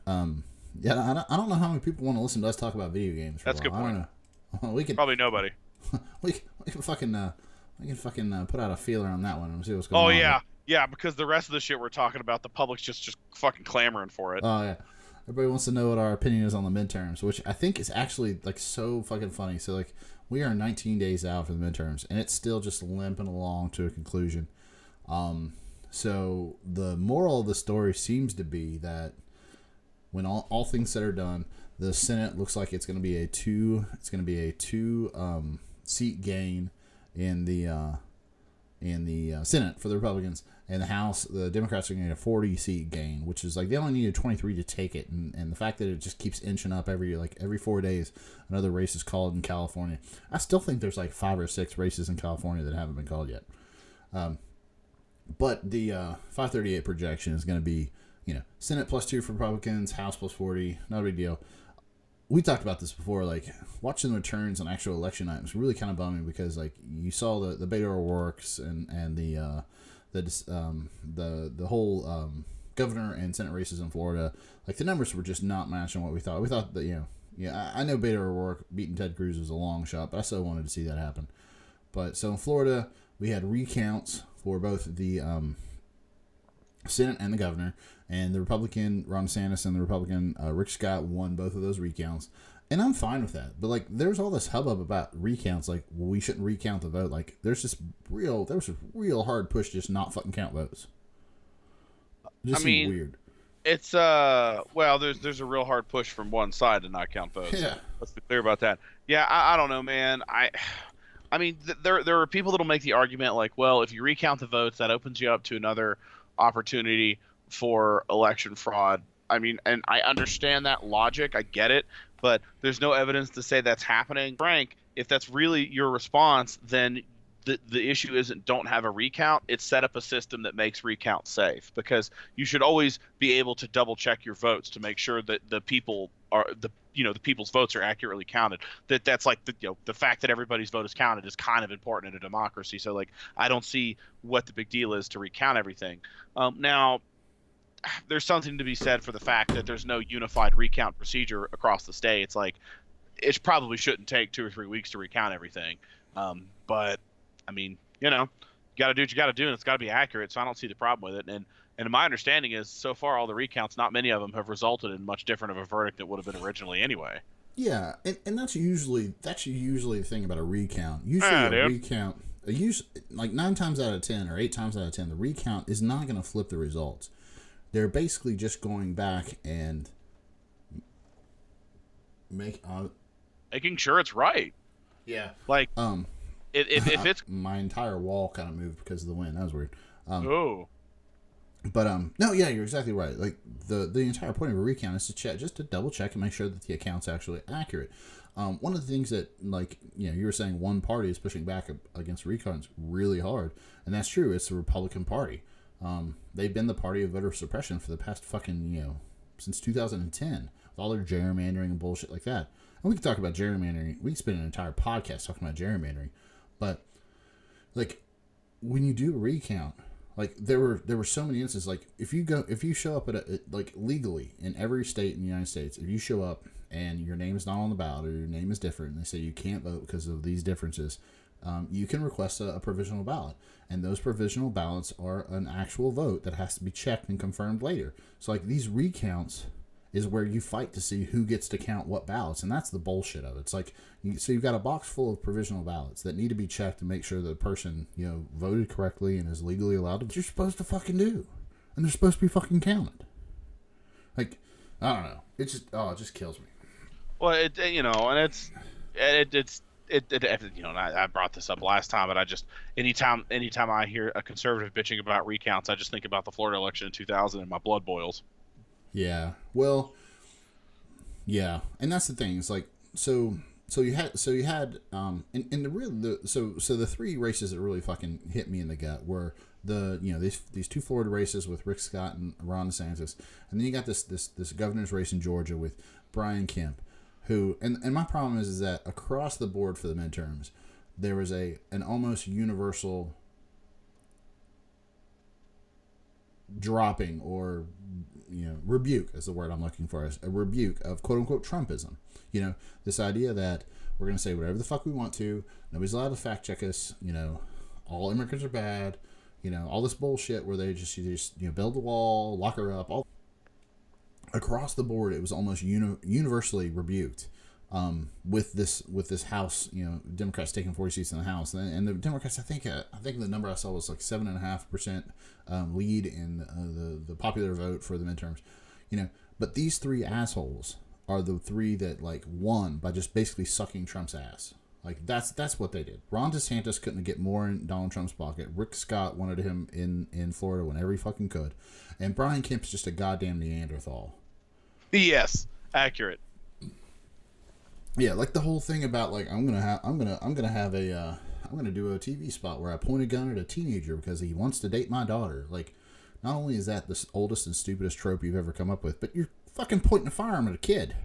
don't know how many people want to listen to us talk about video games. That's a good point. I don't know. We could probably nobody. we can fucking put out a feeler on that one and see what's going on. Oh yeah, because the rest of the shit we're talking about, the public's just fucking clamoring for it. Oh yeah, everybody wants to know what our opinion is on the midterms, which I think is actually like so fucking funny. So like We are 19 days out from the midterms, and it's still just limping along to a conclusion. So the moral of the story seems to be that when all things said are done, the Senate looks like it's going to be a two seat gain in the Senate for the Republicans. And the House, the Democrats are going to get a 40 seat gain, which is like they only needed 23 to take it. And the fact that it just keeps inching up every 4 days, another race is called in California. I still think there's like 5 or 6 races in California that haven't been called yet. But the 538 projection is going to be, Senate +2 for Republicans, House +40, not a big deal. We talked about this before, like watching the returns on actual election night was really kind of bumming because like you saw the Beto O'Rourke's and the whole governor and Senate races in Florida, like the numbers were just not matching what we thought. We thought that I know Beto O'Rourke beating Ted Cruz was a long shot, but I still wanted to see that happen. But so in Florida, we had recounts for both the Senate and the governor, and the Republican Ron DeSantis and the Republican Rick Scott won both of those recounts, and I'm fine with that. But like, there's all this hubbub about recounts, like, well, we shouldn't recount the vote. Like, there was a real hard push to just not fucking count votes. It just seemed weird. It's there's a real hard push from one side to not count votes. Yeah, let's be clear about that. Yeah, I don't know, man. I mean, there are people that'll make the argument like, well, if you recount the votes, that opens you up to another opportunity for election fraud. I mean, and I understand that logic. I get it, but there's no evidence to say that's happening. Frank, if that's really your response, then the issue isn't don't have a recount. It's set up a system that makes recount safe, because you should always be able to double check your votes to make sure that the people's votes are accurately counted. That's like the fact that everybody's vote is counted is kind of important in a democracy. So like, I don't see what the big deal is to recount everything. Now, there's something to be said for the fact that there's no unified recount procedure across the states. Like, it probably shouldn't take 2 or 3 weeks to recount everything. But I mean, you got to do what you got to do, and it's got to be accurate. So I don't see the problem with it. And my understanding is, so far, all the recounts, not many of them have resulted in much different of a verdict that would have been originally anyway. Yeah, and that's usually the thing about a recount. Usually recount, like 9 times out of 10 or 8 times out of 10, the recount is not going to flip the results. They're basically just going back and making sure it's right. Yeah. Like, if it's my entire wall kind of moved because of the wind. That was weird. But no, yeah, you're exactly right. Like the entire point of a recount is to double check and make sure that the account's actually accurate. One of the things that, like, you were saying one party is pushing back against recounts really hard, and that's true. It's the Republican Party. They've been the party of voter suppression for the past fucking, since 2010, with all their gerrymandering and bullshit like that. And we can talk about gerrymandering. We can spend an entire podcast talking about gerrymandering. But, like, when you do a recount, like, there were so many instances. Like, if you show up like, legally in every state in the United States, if you show up and your name is not on the ballot or your name is different, and they say you can't vote because of these differences, you can request a provisional ballot. And those provisional ballots are an actual vote that has to be checked and confirmed later. So, like, these recounts is where you fight to see who gets to count what ballots, and that's the bullshit of it. It's like, so you've got a box full of provisional ballots that need to be checked to make sure the person, voted correctly and is legally allowed to. What you're supposed to fucking do, and they're supposed to be fucking counted. Like, I don't know. It just kills me. Well, I brought this up last time, but I just anytime I hear a conservative bitching about recounts, I just think about the Florida election in 2000 and my blood boils. Yeah. Well, yeah. And that's the thing. It's like, so you had the 3 races that really fucking hit me in the gut were these 2 Florida races with Rick Scott and Ron DeSantis. And then you got this governor's race in Georgia with Brian Kemp, who, and my problem is that across the board for the midterms, there was an almost universal dropping or rebuke is the word I'm looking for, a rebuke of quote unquote Trumpism. This idea that we're going to say whatever the fuck we want to, nobody's allowed to fact check us, all immigrants are bad, all this bullshit where they just build the wall, lock her up, all across the board. It was almost universally rebuked with this House, Democrats taking 40 seats in the House, and the Democrats, I think the number I saw was like 7.5% lead in the popular vote for the midterms, But these three assholes are the three that like won by just basically sucking Trump's ass. Like that's what they did. Ron DeSantis couldn't get more in Donald Trump's pocket. Rick Scott wanted him in Florida whenever he fucking could, and Brian Kemp's just a goddamn Neanderthal. Yes, accurate. Yeah, like the whole thing about like I'm gonna do a TV spot where I point a gun at a teenager because he wants to date my daughter. Like, not only is that the oldest and stupidest trope you've ever come up with, but you're fucking pointing a firearm at a kid.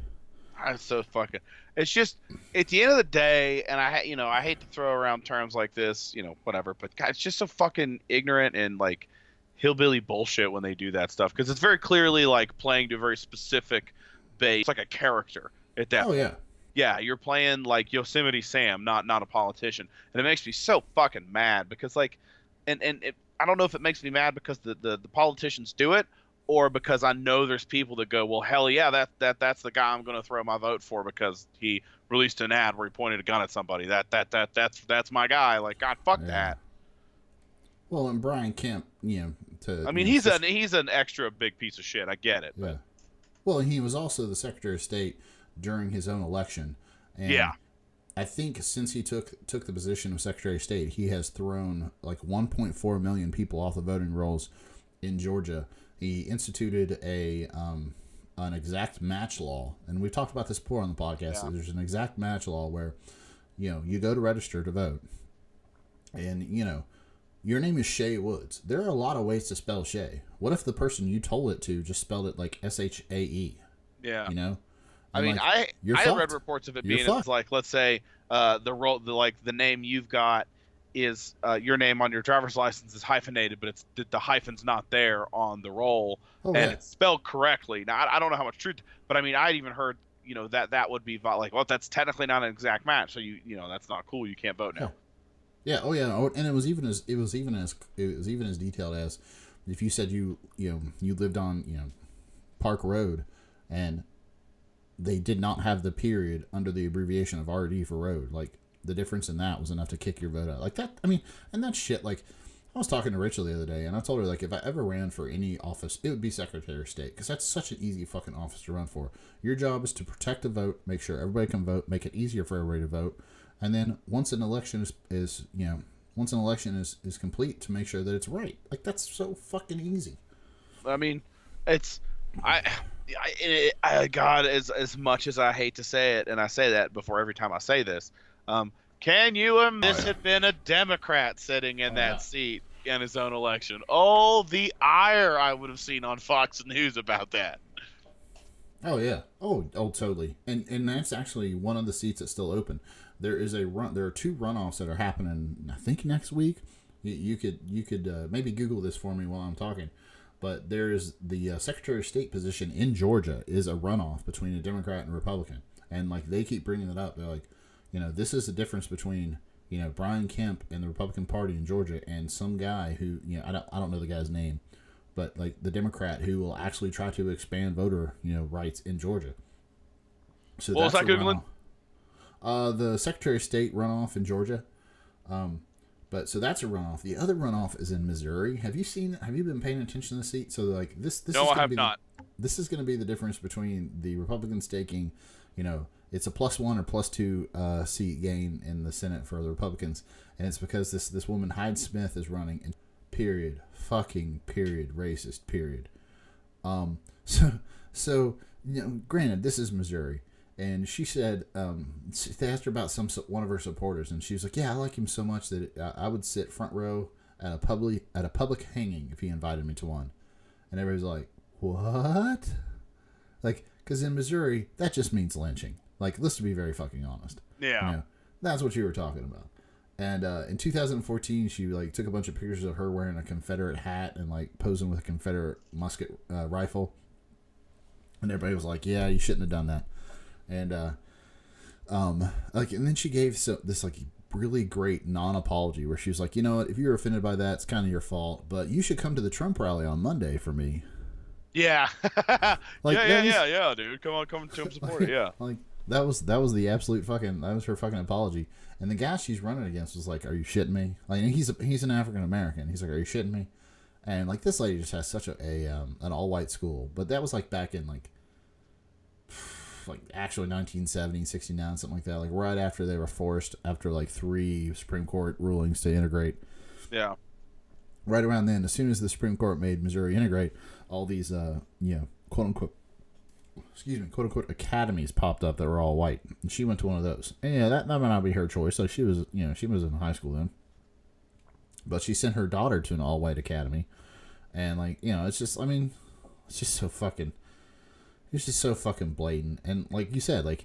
I'm so fucking. It's just at the end of the day, and I hate to throw around terms like this, whatever. But God, it's just so fucking ignorant and like hillbilly bullshit when they do that stuff, because it's very clearly like playing to a very specific base. It's like a character at that. Oh yeah. Yeah, you're playing like Yosemite Sam, not a politician, and it makes me so fucking mad because like, I don't know if it makes me mad because the politicians do it, or because I know there's people that go, well, hell yeah, that's the guy I'm going to throw my vote for because he released an ad where he pointed a gun at somebody. That's my guy. Like, God, fuck that. Well, and Brian Kemp, he's an extra big piece of shit. I get it. Yeah. But. Well, and he was also the Secretary of State during his own election. And yeah. I think since he took the position of Secretary of State, he has thrown like 1.4 million people off the voting rolls in Georgia. He instituted an exact match law, and we've talked about this before on the podcast. Yeah. There's an exact match law where, you go to register to vote, and your name is Shay Woods. There are a lot of ways to spell Shay. What if the person you told it to just spelled it like SHAE? Yeah. I mean, I read reports of it being it's like, let's say the name you've got is your name on your driver's license is hyphenated, but it's the hyphen's not there on the roll, it's spelled correctly. Now I don't know how much truth, but I mean I'd even heard that would be like, well, that's technically not an exact match, so that's not cool. You can't vote now. Yeah. Oh yeah. And it was even as detailed as if you said you lived on Park Road and they did not have the period under the abbreviation of RD for road. Like, the difference in that was enough to kick your vote out. Like that, I mean, and that shit, like, I was talking to Rachel the other day, and I told her, like, if I ever ran for any office, it would be Secretary of State, because that's such an easy fucking office to run for. Your job is to protect the vote, make sure everybody can vote, make it easier for everybody to vote, and then once an election is complete, to make sure that it's right. Like, that's so fucking easy. I mean, God, as much as I hate to say it, and I say that before every time I say this, can you imagine this had been a Democrat sitting in that seat in his own election? Oh, the ire I would have seen on Fox News about that. Oh yeah. Oh, totally. And that's actually one of the seats that's still open. There is there are two runoffs that are happening, I think, next week. You could maybe Google this for me while I'm talking. But there's the Secretary of State position in Georgia is a runoff between a Democrat and a Republican. And, like, they keep bringing it up. They're like, this is the difference between, Brian Kemp and the Republican Party in Georgia and some guy who, I don't know the guy's name, but, like, the Democrat who will actually try to expand voter, rights in Georgia. So what was that Googling? The Secretary of State runoff in Georgia. But so that's a runoff. The other runoff is in Missouri. Have you been paying attention to the seat? So like this no, I have not. This is going to be the difference between the Republicans taking, it's a +1 or +2 seat gain in the Senate for the Republicans, and it's because this woman Hyde Smith is running. And period, racist. Period. So granted, this is Missouri. And she said, they asked her about one of her supporters, and she was like, "Yeah, I like him so much that I would sit front row at a public hanging if he invited me to one." And everybody's like, "What?" Like, because in Missouri, that just means lynching. Like, let's be very fucking honest. Yeah, that's what you were talking about. And in 2014, she like took a bunch of pictures of her wearing a Confederate hat and like posing with a Confederate musket rifle, and everybody was like, "Yeah, you shouldn't have done that." And and then she gave this like really great non-apology where she was like, what, if you're offended by that, it's kind of your fault, but you should come to the Trump rally on Monday for me. Yeah. Like, yeah, dude. Come on, come support it. Yeah. Like, That was the absolute fucking, that was her fucking apology. And the guy she's running against was like, "Are you shitting me?" Like, he's an African American. He's like, "Are you shitting me?" And like, this lady just has such an all white school, but that was like back in like actually 1970, 69, something like that. Like right after they were forced, after like 3 Supreme Court rulings to integrate. Yeah. Right around then, as soon as the Supreme Court made Missouri integrate, all these quote unquote academies popped up that were all white, and she went to one of those. And yeah, that might not be her choice. Like she was in high school then, but she sent her daughter to an all white academy, and like, it's just, I mean, it's just so fucking blatant. And like you said, like,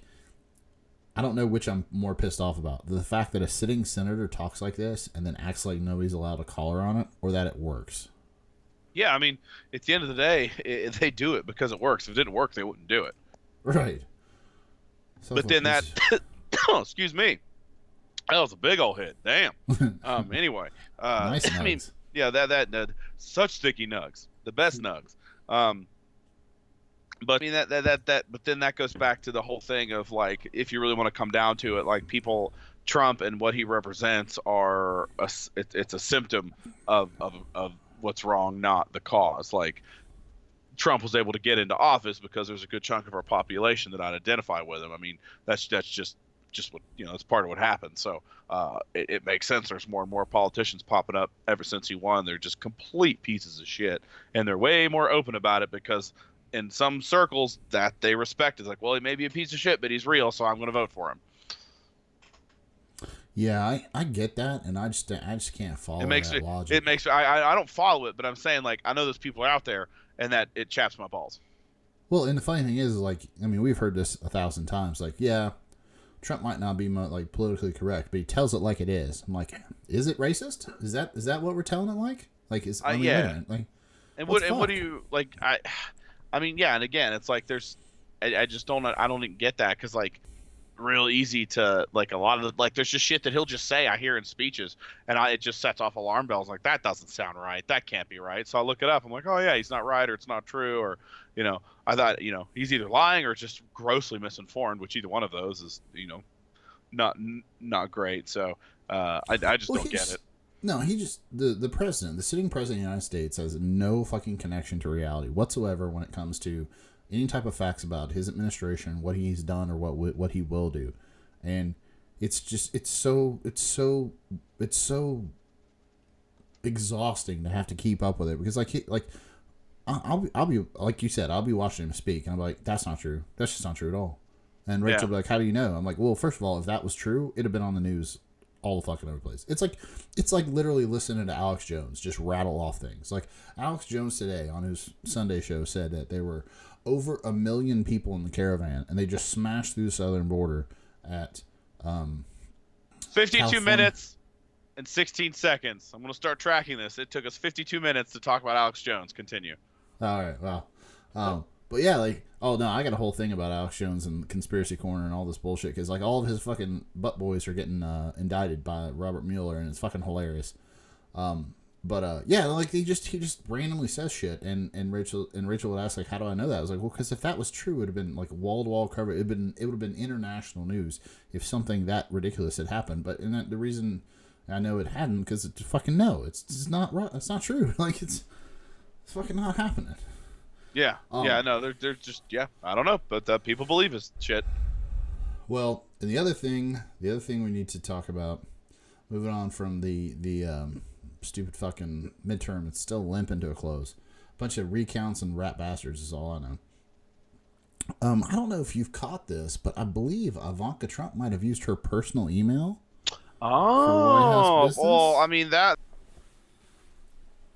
I don't know which I'm more pissed off about: the fact that a sitting senator talks like this and then acts like nobody's allowed to call her on it, or that it works. Yeah, I mean, at the end of the day, they do it because it works. If it didn't work, they wouldn't do it. Right. But then that, excuse me, that was a big old hit. Damn. Anyway, nice nugs. I mean, yeah, that such sticky nugs, the best nugs. But I mean but then that goes back to the whole thing of like, if you really want to come down to it, like people, Trump and what he represents are it's a symptom of what's wrong, not the cause. Like, Trump was able to get into office because there's a good chunk of our population that I'd identify with him. I mean, that's just what, that's part of what happened. So it makes sense. There's more and more politicians popping up ever since he won. They're just complete pieces of shit, and they're way more open about it because in some circles that they respect is like, well, he may be a piece of shit, but he's real, so I'm going to vote for him. Yeah, I get that, and I just can't follow that logic. It makes I don't follow it, but I'm saying, like, I know those people are out there, and that it chaps my balls. Well, and the funny thing is, like, I mean, we've heard this 1,000 times. Like, yeah, Trump might not be like politically correct, but he tells it like it is. I'm like, is it racist? Is that what we're telling it like? Like, yeah. Like, and what do you like? I mean, yeah, and again, it's like I just don't even get that, because like, real easy to, like, a lot of the, like, there's just shit that he'll just say I hear in speeches, and it just sets off alarm bells. Like, that doesn't sound right, that can't be right. So I look it up, I'm like, oh yeah, he's not right, or it's not true, or I thought he's either lying or just grossly misinformed, which either one of those is not great. So I just don't get it. No, he just, the president, the sitting president of the United States, has no fucking connection to reality whatsoever when it comes to any type of facts about his administration, what he's done, or what he will do. And it's just, it's so exhausting to have to keep up with it, because I'll be like you said, I'll be watching him speak, and I'm like, that's not true, that's just not true at all. And Rachel will be like, how do you know? I'm like, well, first of all, if that was true, it'd have been on the news all the fucking other place. It's like literally listening to Alex Jones just rattle off things. Like, Alex Jones today on his Sunday show said that there were over 1 million people in the caravan, and they just smashed through the southern border at 52 California. minutes and 16 seconds. I'm going to start tracking this. It took us 52 minutes to talk about Alex Jones. Continue. All right, wow. But yeah, like, oh no, I got a whole thing about Alex Jones and Conspiracy Corner and all this bullshit, because like all of his fucking butt boys are getting indicted by Robert Mueller, and it's fucking hilarious. But yeah, like he just randomly says shit, and Rachel would ask, like, how do I know that? I was like, well, because if that was true, it would have been like wall to wall coverage. It would have been international news if something that ridiculous had happened. But the reason I know it hadn't, because it's fucking no, it's not right. It's not true. Like, it's fucking not happening. Yeah, no, they're just, I don't know, but people believe his shit. Well, and the other thing we need to talk about, moving on from the stupid fucking midterm, it's still limping to a close. Bunch of recounts and rat bastards is all I know. I don't know if you've caught this, but I believe Ivanka Trump might have used her personal email. Oh, well, I mean that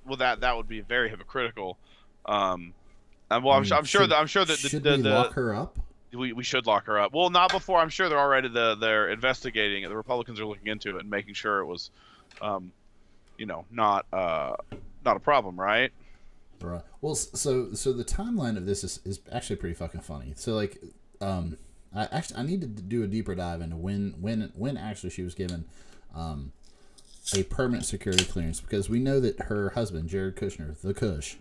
would be very hypocritical. I'm sure that should we lock her up? We should lock her up. Well, not before. I'm sure they're already they're investigating it. The Republicans are looking into it and making sure it was, not a problem, right? Right. Well, so the timeline of this is actually pretty fucking funny. So like, I need to do a deeper dive into when actually she was given a permanent security clearance, because we know that her husband, Jared Kushner, the Kush,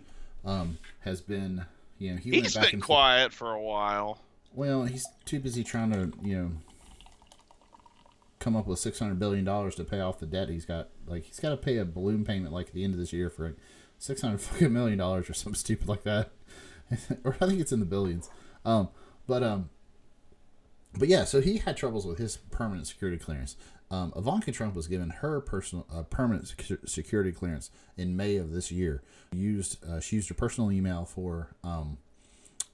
has been, he's been quiet for a while. Well, he's too busy trying to, come up with $600 billion to pay off the debt he's got. Like, he's got to pay a balloon payment, like, at the end of this year for, like, $600 million or something stupid like that. Or I think it's in the billions. But yeah, so he had troubles with his permanent security clearance. Ivanka Trump was given her personal permanent security clearance in May of this year. She used her personal email for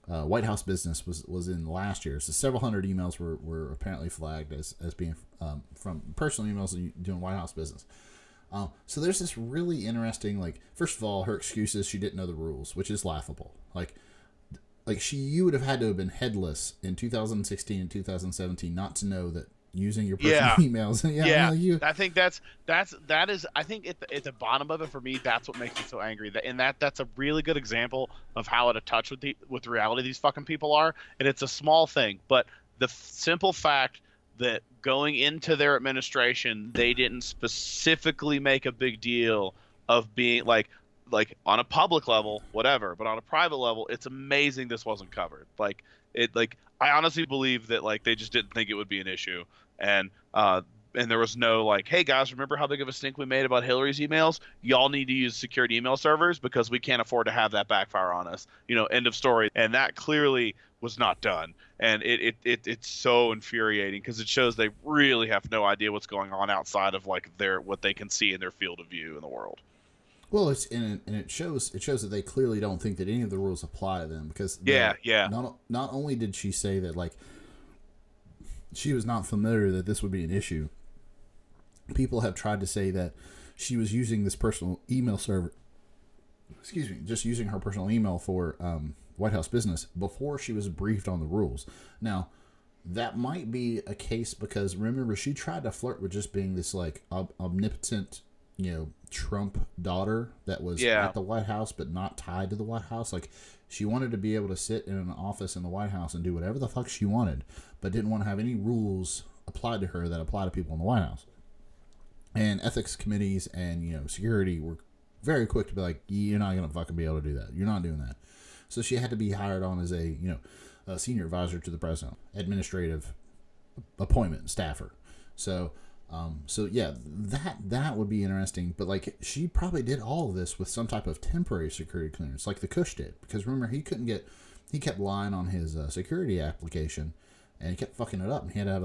White House business was in last year. So several hundred emails were apparently flagged as being from personal emails doing White House business. So there's this really interesting, like, first of all, her excuse is she didn't know the rules, which is laughable. Like you would have had to have been headless in 2016 and 2017 not to know that using your personal emails. I think that is I think at the bottom of it for me, that's what makes me so angry. That's a really good example of how out of touch with reality these fucking people are. And it's a small thing, but the simple fact that going into their administration, they didn't specifically make a big deal of being like on a public level, whatever, but on a private level, it's amazing this wasn't covered. I honestly believe that they just didn't think it would be an issue, and there was no hey guys, remember how big of a stink we made about Hillary's emails? Y'all need to use secure email servers because we can't afford to have that backfire on us. End of story. And that clearly was not done, and it's so infuriating because it shows they really have no idea what's going on outside of what they can see in their field of view in the world. Well, it shows that they clearly don't think that any of the rules apply to them because not only did she say that she was not familiar that this would be an issue, people have tried to say that she was using this personal email server, just using her personal email for White House business before she was briefed on the rules. Now, that might be a case because remember she tried to flirt with just being this omnipotent Trump daughter that was at the White House but not tied to the White House. She wanted to be able to sit in an office in the White House and do whatever the fuck she wanted, but didn't want to have any rules applied to her that apply to people in the White House. And ethics committees and security were very quick to be like, you're not gonna fucking be able to do that. You're not doing that. So she had to be hired on as a senior advisor to the president, administrative appointment staffer. So yeah, that would be interesting. But she probably did all of this with some type of temporary security clearance, like the Kush did. Because remember, he kept lying on his security application, and he kept fucking it up. And he had to have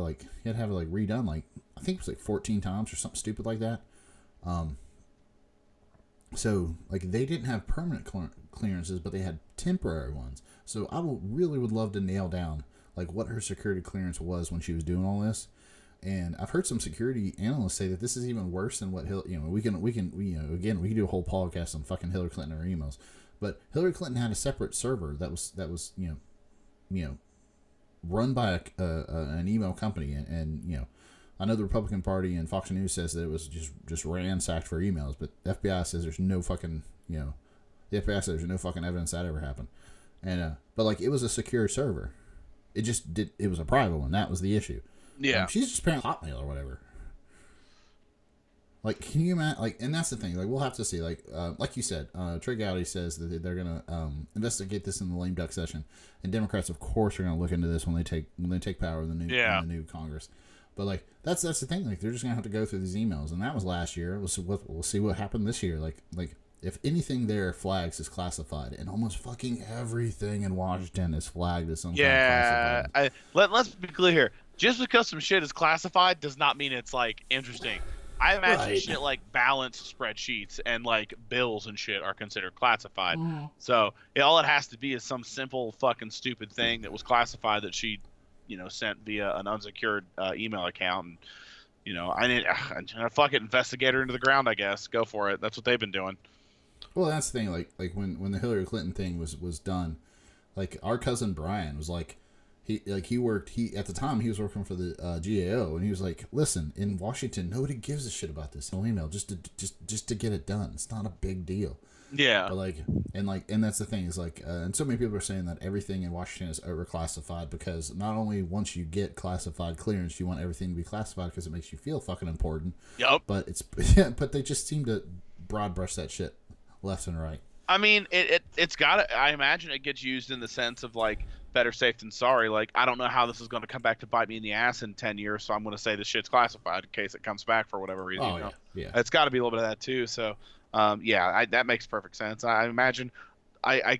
it redone. I think it was 14 times or something stupid like that. So they didn't have permanent clearances, but they had temporary ones. So I would love to nail down what her security clearance was when she was doing all this. And I've heard some security analysts say that this is even worse than what we can do a whole podcast on fucking Hillary Clinton or emails, but Hillary Clinton had a separate server that was run by an email company, and I know the Republican Party and Fox News says that it was just ransacked for emails, but the FBI says there's no fucking evidence that ever happened, and but it was a secure server, it was a private one, that was the issue. Yeah, she's just apparently Hotmail or whatever. Can you imagine? And that's the thing. We'll have to see. Like you said, Trey Gowdy says that they're gonna investigate this in the lame duck session, and Democrats, of course, are gonna look into this when they take power in the new Congress. But that's the thing. They're just gonna have to go through these emails, and that was last year. We'll see what happened this year. If anything there flags is classified, and almost fucking everything in Washington is flagged as some kind of classified. Let's be clear here. Just because some shit is classified does not mean it's interesting. I imagine shit like balance spreadsheets and bills and shit are considered classified. So all it has to be is some simple fucking stupid thing that was classified that she, sent via an unsecured email account. And I need a fucking investigator into the ground. I guess go for it. That's what they've been doing. Well, that's the thing. When the Hillary Clinton thing was done, our cousin Brian was He at the time he was working for the GAO, and he was like, listen, in Washington nobody gives a shit about this email, just to get it done. It's not a big deal. Yeah. But and that's the thing is and so many people are saying that everything in Washington is overclassified because not only once you get classified clearance you want everything to be classified because it makes you feel fucking important. Yep. But but they just seem to broad brush that shit left and right. I mean, it's got to. I imagine it gets used in the sense of better safe than sorry. Like, I don't know how this is going to come back to bite me in the ass in 10 years, so I'm going to say this shit's classified in case it comes back for whatever reason. Oh, you know? yeah. It's got to be a little bit of that too. So, that makes perfect sense. I imagine, I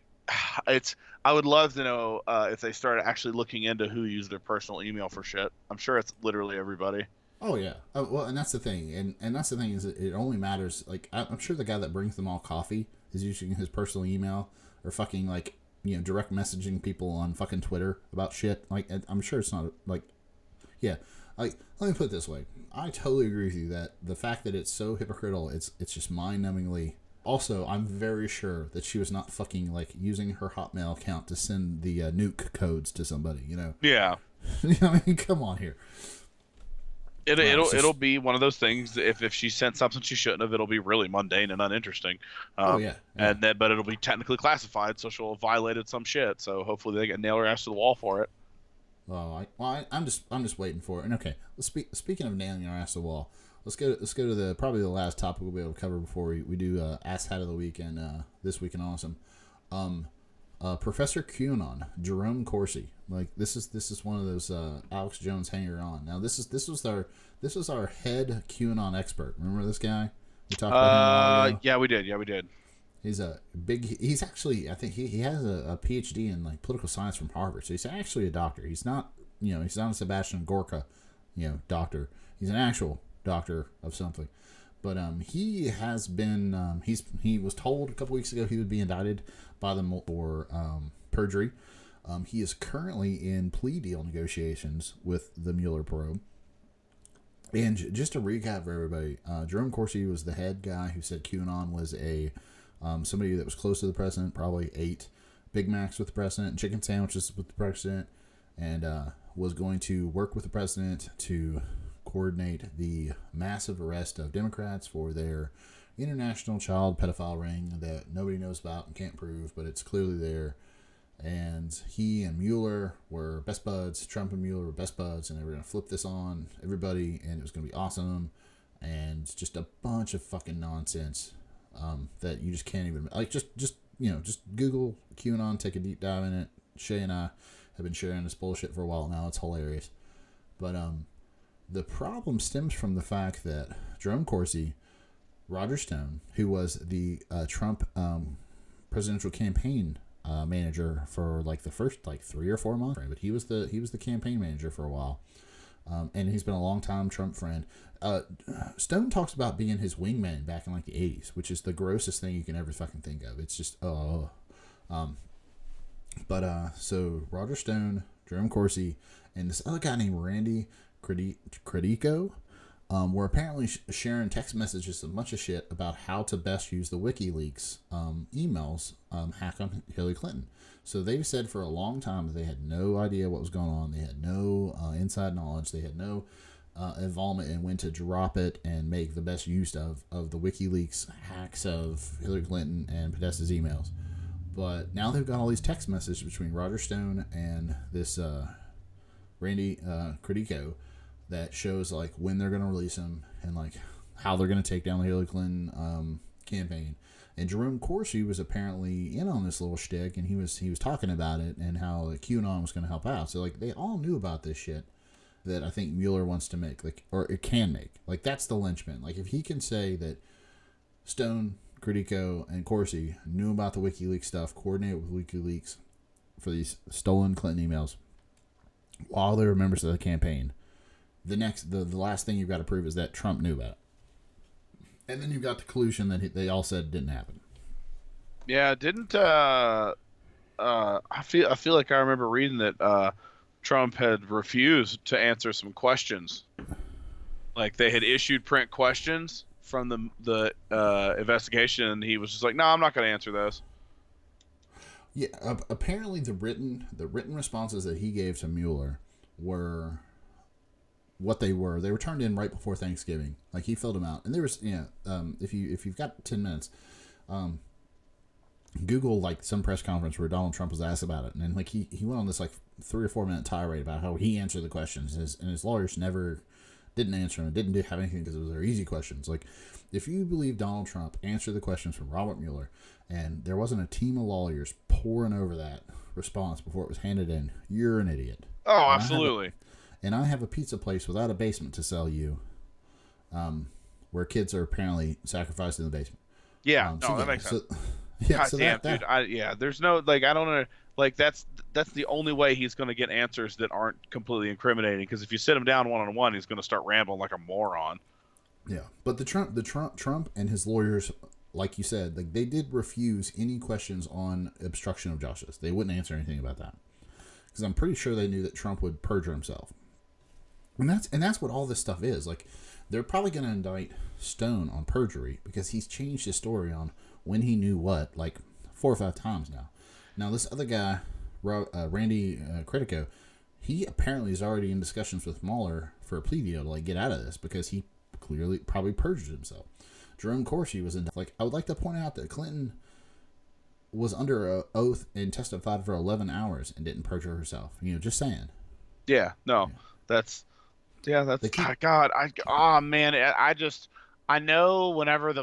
it's I would love to know if they started actually looking into who used their personal email for shit. I'm sure it's literally everybody. Oh, yeah. Well, and that's the thing. And that's the thing is that it only matters. Like, I'm sure the guy that brings them all coffee is using his personal email or fucking, like, you know, direct messaging people on fucking Twitter about shit. Like, I'm sure it's not, like, yeah. Like, let me put it this way. I totally agree with you that the fact that it's so hypocritical, it's just mind-numbingly. Also, I'm very sure that she was not fucking, like, using her Hotmail account to send the nuke codes to somebody, you know? Yeah. You know, I mean, come on here. It'll be one of those things. If she sent something she shouldn't have, it'll be really mundane and uninteresting. Yeah. But it'll be technically classified, so she'll have violated some shit. So hopefully they can nail her ass to the wall for it. I'm just waiting for it. And okay, speaking of nailing our ass to the wall, let's go to the probably the last topic we'll be able to cover before we do Asshat of the week and This Week in Awesome. Professor QAnon, Jerome Corsi. Like this is one of those Alex Jones hanger on. Now this was our head QAnon expert. Remember this guy? We talked about him a while ago? Yeah, we did. He's actually, I think he has a PhD in like political science from Harvard. So he's actually a doctor. He's not a Sebastian Gorka, doctor. He's an actual doctor of something. But he has been he was told a couple weeks ago he would be indicted by them for perjury. He is currently in plea deal negotiations with the Mueller probe. And just to recap for everybody, Jerome Corsi was the head guy who said QAnon was a somebody that was close to the president, probably ate Big Macs with the president and chicken sandwiches with the president, and was going to work with the president to coordinate the massive arrest of Democrats for their international child pedophile ring that nobody knows about and can't prove, but it's clearly there. And he and Mueller were best buds. Trump and Mueller were best buds, and they were going to flip this on everybody, and it was going to be awesome. And just a bunch of fucking nonsense that you just can't even like. Just Google QAnon, take a deep dive in it. Shay and I have been sharing this bullshit for a while now. It's hilarious, but the problem stems from the fact that Jerome Corsi, Roger Stone, who was the Trump presidential campaign manager for like the first 3 or 4 months, but he was the campaign manager for a while, and he's been a long time Trump friend. Stone talks about being his wingman back in like the 80s, which is the grossest thing you can ever fucking think of. It's just so Roger Stone, Jerome Corsi, and this other guy named Randy Credico were apparently sharing text messages, a bunch of shit about how to best use the WikiLeaks emails hack on Hillary Clinton. So they've said for a long time that they had no idea what was going on. They had no inside knowledge. They had no involvement in when to drop it and make the best use of the WikiLeaks hacks of Hillary Clinton and Podesta's emails. But now they've got all these text messages between Roger Stone and this Randy Credico that shows like when they're going to release them and like how they're going to take down the Hillary Clinton campaign. And Jerome Corsi was apparently in on this little shtick, and he was talking about it and how QAnon was going to help out. So like they all knew about this shit that I think Mueller wants to make, like, or it can make. Like that's the linchpin. Like if he can say that Stone, Credico, and Corsi knew about the WikiLeaks stuff, coordinated with WikiLeaks for these stolen Clinton emails while they were members of the campaign, the last thing you've got to prove is that Trump knew about it. And then you've got the collusion that they all said didn't happen. Yeah, didn't I feel like I remember reading that Trump had refused to answer some questions. Like they had issued print questions from the investigation, and he was just like, "No, I'm not going to answer those." Yeah, apparently the written responses that he gave to Mueller were what they were. They were turned in right before Thanksgiving. Like he filled them out, and there was if you've got 10 minutes, Google like some press conference where Donald Trump was asked about it, and then like he went on this like 3 or 4 minute tirade about how he answered the questions, and his lawyers never didn't answer them, didn't have anything because it was their easy questions. Like, if you believe Donald Trump answered the questions from Robert Mueller and there wasn't a team of lawyers pouring over that response before it was handed in, you're an idiot. Oh, absolutely. And I have a pizza place without a basement to sell you, where kids are apparently sacrificed in the basement. Yeah, that makes sense. Yeah, God so damn, that, dude. There's no, like, I don't know. Like, that's the only way he's going to get answers that aren't completely incriminating. Because if you sit him down one-on-one, he's going to start rambling like a moron. Yeah, but Trump and his lawyers, like you said, like, they did refuse any questions on obstruction of justice. They wouldn't answer anything about that because I'm pretty sure they knew that Trump would perjure himself. And that's what all this stuff is. Like, they're probably going to indict Stone on perjury because he's changed his story on when he knew what, like 4 or 5 times now. Now, this other guy, Randy Critico, he apparently is already in discussions with Mueller for a plea deal to, like, get out of this because he clearly probably perjured himself. Jerome Corsi was in, like, I would like to point out that Clinton was under an oath and testified for 11 hours and didn't perjure herself. You know, just saying. Yeah, no, yeah. I know whenever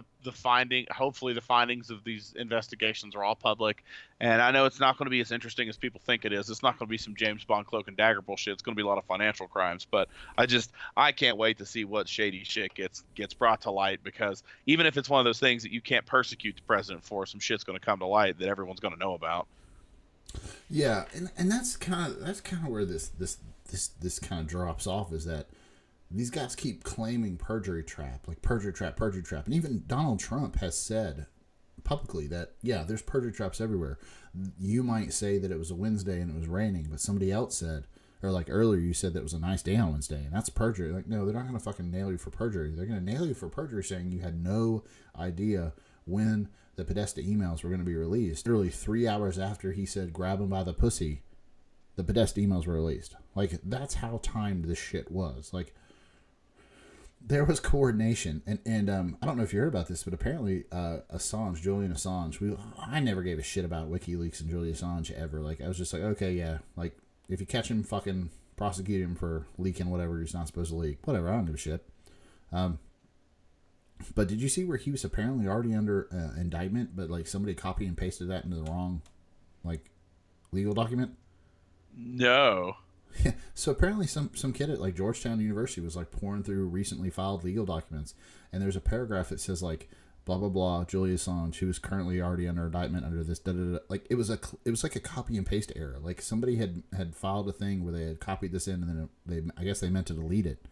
hopefully the findings of these investigations are all public, and I know it's not going to be as interesting as people think it is. It's not going to be some James Bond cloak and dagger bullshit. It's going to be a lot of financial crimes, but I can't wait to see what shady shit gets brought to light, because even if it's one of those things that you can't persecute the president for, some shit's going to come to light that everyone's going to know about. Yeah, and that's kind of where this kind of drops off, is that these guys keep claiming perjury trap, and even Donald Trump has said publicly that, yeah, there's perjury traps everywhere. You might say that it was a Wednesday and it was raining, but somebody else said, or like earlier you said that it was a nice day on Wednesday, and that's perjury. Like, no, they're not going to fucking nail you for perjury. They're going to nail you for perjury saying you had no idea when the Podesta emails were going to be released. Literally 3 hours after he said grab him by the pussy, the Podesta emails were released. Like, that's how timed this shit was. Like, there was coordination, and I don't know if you heard about this, but apparently Julian Assange, I never gave a shit about WikiLeaks and Julian Assange ever. Like, I was just like, okay, yeah, like, if you catch him, fucking prosecute him for leaking whatever he's not supposed to leak. Whatever, I don't give a shit. But did you see where he was apparently already under indictment, but, like, somebody copied and pasted that into the wrong, like, legal document? No. Yeah, so apparently some kid at, like, Georgetown University was, like, pouring through recently filed legal documents, and there's a paragraph that says, like, blah blah blah, Julian Assange, who is currently already under indictment under this da da da. Like, it was like a copy and paste error. Like, somebody had filed a thing where they had copied this in, and then I guess they meant to delete it.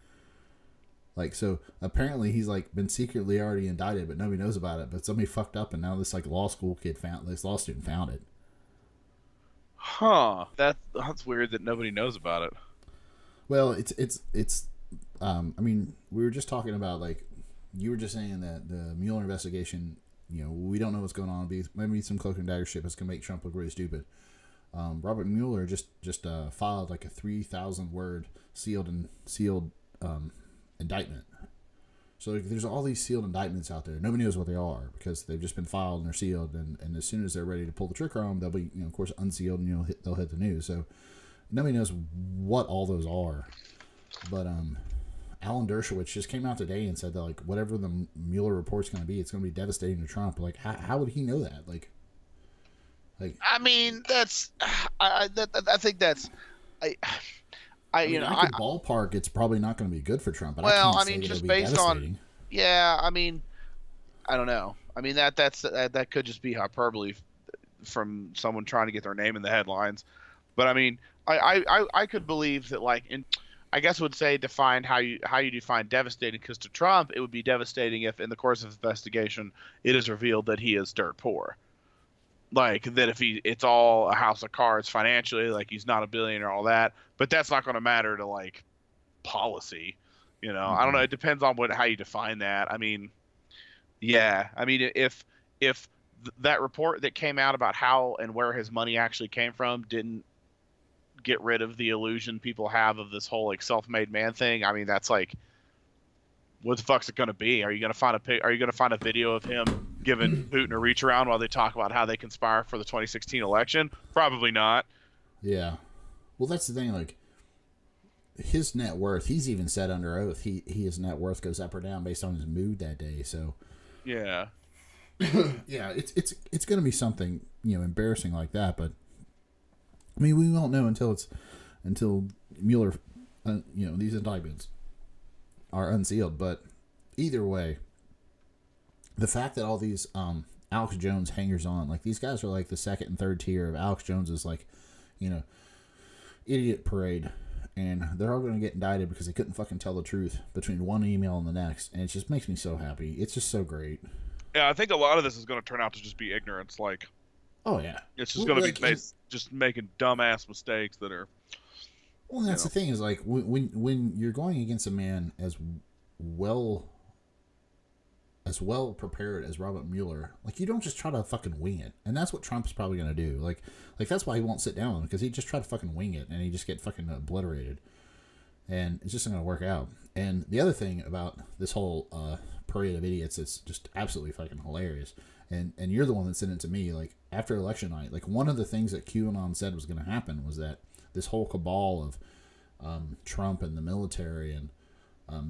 Like, so apparently he's, like, been secretly already indicted, but nobody knows about it. But somebody fucked up, and now this, like, law student found it. Huh. That's weird that nobody knows about it. Well, it's I mean, we were just talking about, like, you were just saying that the Mueller investigation, you know, we don't know what's going on. Maybe some cloak and dagger shit that's gonna make Trump look really stupid. Robert Mueller just filed, like, a 3,000 word sealed indictment. So, like, there's all these sealed indictments out there. Nobody knows what they are because they've just been filed and they're sealed. And as soon as they're ready to pull the trigger on them, they'll be, you know, of course, unsealed, and they'll hit the news. So nobody knows what all those are. But Alan Dershowitz just came out today and said that, like, whatever the Mueller report's going to be, it's going to be devastating to Trump. Like, how would he know that? Like, I mean, I think that's. Ballpark, it's probably not going to be good for Trump. But just based on, yeah, I mean, I don't know. I mean, that could just be hyperbole from someone trying to get their name in the headlines. But I mean, I could believe that, like, I guess would say define how you define devastating, because to Trump it would be devastating if in the course of investigation it is revealed that he is dirt poor. Like, that if it's all a house of cards financially, like, he's not a billionaire, all that, but that's not going to matter to, like, policy, you know. I don't know. It depends on how you define that. I mean, yeah. I mean, if that report that came out about how and where his money actually came from didn't get rid of the illusion people have of this whole, like, self-made man thing, I mean, that's like, what the fuck's it going to be? Are you going to find a video of him giving Putin a reach around while they talk about how they conspire for the 2016 election? Probably not. Yeah. Well, that's the thing. Like, his net worth, he's even said under oath, his net worth goes up or down based on his mood that day. So yeah. yeah, it's going to be something, embarrassing like that. But I mean, we won't know until Mueller, these indictments are unsealed. But either way, the fact that all these Alex Jones hangers on, like these guys are like the second and third tier of Alex Jones's, like, idiot parade, and they're all going to get indicted because they couldn't fucking tell the truth between one email and the next, and it just makes me so happy. It's just so great. Yeah, I think a lot of this is going to turn out to just be ignorance. Like, oh yeah, it's just going to be just making dumbass mistakes that are. Well, that's the thing is, like, when you're going against a man as well prepared as Robert Mueller, like, you don't just try to fucking wing it, and that's what Trump's probably going to do. Like that's why he won't sit down, because he just try to fucking wing it, and he just get fucking obliterated, and it's just not going to work out. And the other thing about this whole parade of idiots, it's just absolutely fucking hilarious. And you're the one that sent it to me, like, after election night. Like, one of the things that QAnon said was going to happen was that this whole cabal of Trump and the military and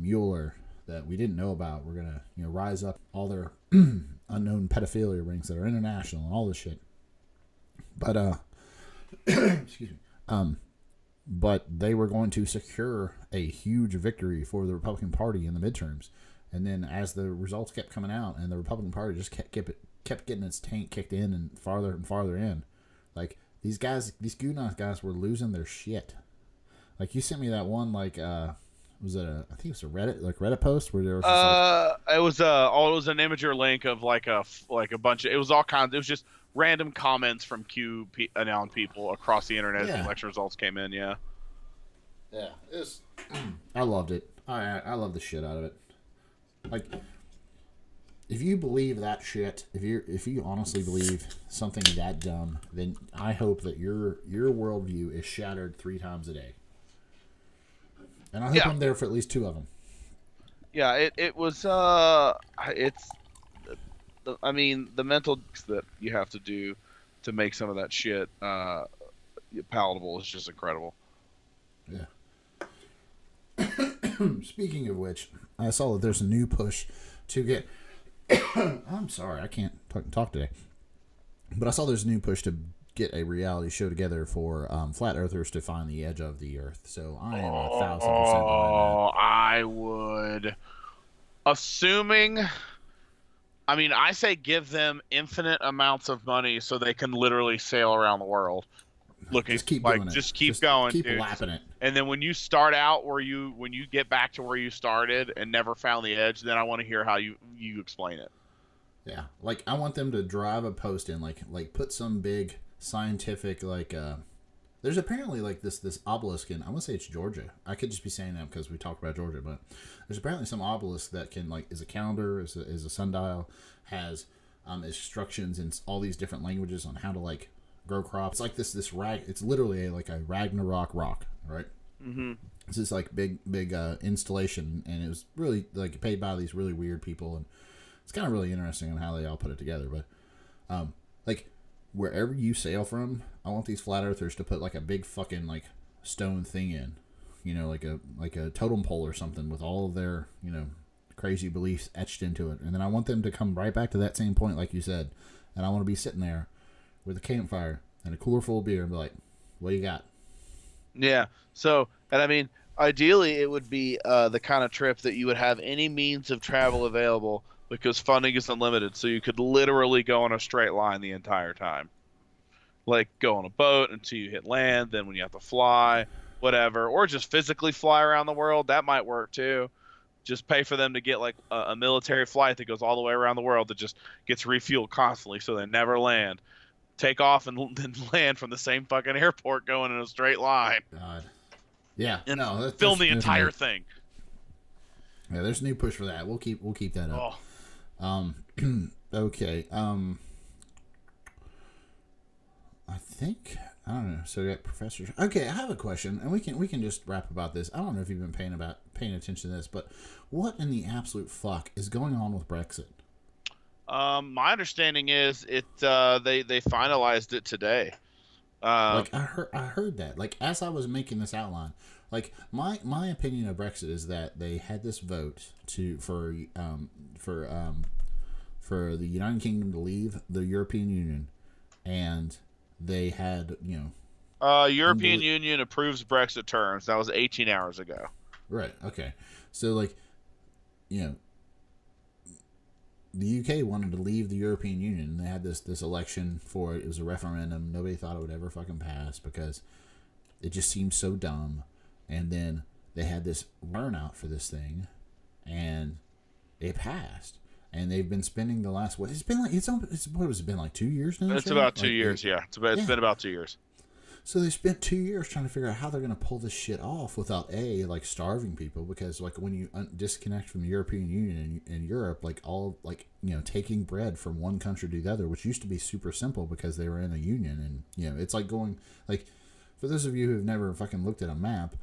Mueller that we didn't know about were going to, rise up all their unknown pedophilia rings that are international and all this shit. But excuse me. But they were going to secure a huge victory for the Republican Party in the midterms. And then as the results kept coming out and the Republican Party just kept getting its tank kicked in and farther in, like, these QAnon guys were losing their shit. Like, you sent me that one, like, was it I think it was a Reddit post where there was just it was an imager link of like a bunch of, it was all kinds, it was just random comments from QAnon people across the internet as the election results came in. Yeah, it was, I loved it. I love the shit out of it. Like, if you believe that shit, if you honestly believe something that dumb, then I hope that your worldview is shattered 3 times a day. And I hope I'm there for at least 2 of them. Yeah, it was it's, I mean, the mental that you have to do to make some of that shit palatable is just incredible. Yeah. Speaking of which, I saw that there's a new push to get I'm sorry, I can't talk today. But I saw there's a new push to get a reality show together for flat earthers to find the edge of the earth. So I am 1,000% behind that. I would, assuming, I mean, I say give them infinite amounts of money so they can literally sail around the world. Looking, just keep like, doing it. Just keep going, keep dude. lapping it. And then when you start out when you get back to where you started and never found the edge, then I want to hear how you explain it. Yeah, like, I want them to drive a post in, like put some big scientific, like, there's apparently, like, this obelisk in, I want to say it's Georgia. I could just be saying that because we talked about Georgia, but there's apparently some obelisk that can, like, is a calendar, is a sundial, has instructions in all these different languages on how to, like, grow crops. It's like this it's literally a Ragnarok rock, right? Mm-hmm. It's this, like, big installation, and it was really, like, paid by these really weird people, and it's kind of really interesting on how they all put it together. But like, wherever you sail from, I want these flat earthers to put, like, a big fucking, like, stone thing in, like a totem pole or something with all of their, crazy beliefs etched into it. And then I want them to come right back to that same point, like you said, and I want to be sitting there with a campfire and a cooler full of beer and be like, what do you got? Yeah. So, and I mean, ideally it would be the kind of trip that you would have any means of travel available, because funding is unlimited. So you could literally go on a straight line the entire time. Like, go on a boat until you hit land, then when you have to fly, whatever, or just physically fly around the world. That might work too. Just pay for them to get, like, a military flight that goes all the way around the world that just gets refueled constantly so they never land. Take off and then land from the same fucking airport going in a straight line. God. Yeah. And film the entire thing. Yeah, there's a new push for that. We'll keep that up. Oh. Okay. I think, I don't know. So we got Professor. Okay, I have a question, and we can just rap about this. I don't know if you've been paying attention to this, but what in the absolute fuck is going on with Brexit? My understanding is they finalized it today. Like, I heard that. Like, as I was making this outline, Like my opinion of Brexit is that they had this vote for the United Kingdom to leave the European Union, and they had European Union approves Brexit terms. That was 18 hours ago. Right. Okay. So like, the UK wanted to leave the European Union. They had this election for it. It was a referendum. Nobody thought it would ever fucking pass because it just seemed so dumb. And then they had this burnout for this thing, and it passed. And they've been spending the last what has it been like 2 years now? It's about 2 years. Yeah, it's been about 2 years. So they spent 2 years trying to figure out how they're going to pull this shit off without starving people, because like when you disconnect from the European Union and Europe, taking bread from one country to the other, which used to be super simple because they were in a union, and it's like going like, for those of you who've never fucking looked at a map,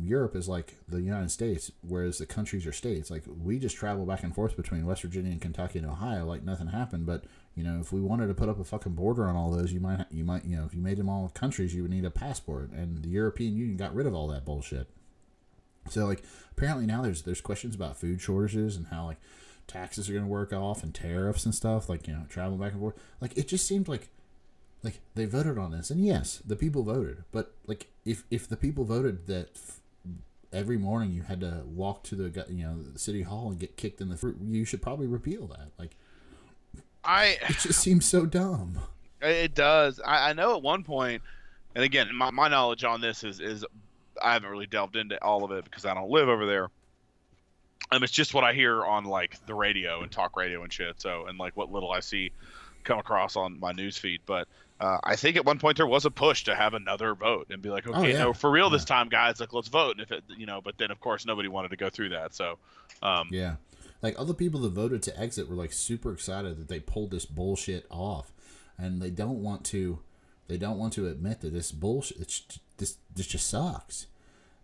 Europe is like the United States, whereas the countries are states. Like we just travel back and forth between West Virginia and Kentucky and Ohio like nothing happened. But if we wanted to put up a fucking border on all those, you might if you made them all countries, you would need a passport. And the European Union got rid of all that bullshit. So like apparently now there's questions about food shortages and how like taxes are going to work off and tariffs and stuff. Like travel back and forth. Like it just seemed like they voted on this, and yes, the people voted. But like, if the people voted that every morning you had to walk to the the city hall and get kicked in the fruit, you should probably repeal that. Like, it just seems so dumb. It does. I know at one point, and again, my knowledge on this is I haven't really delved into all of it because I don't live over there. It's just what I hear on like the radio and talk radio and shit. So, and like what little I see come across on my news feed, but I think at one point there was a push to have another vote and be like, okay, no, for real this time, guys, like let's vote. And if it, but then of course nobody wanted to go through that. So, like all the people that voted to exit were like super excited that they pulled this bullshit off, and they don't want to admit that this bullshit, this just sucks.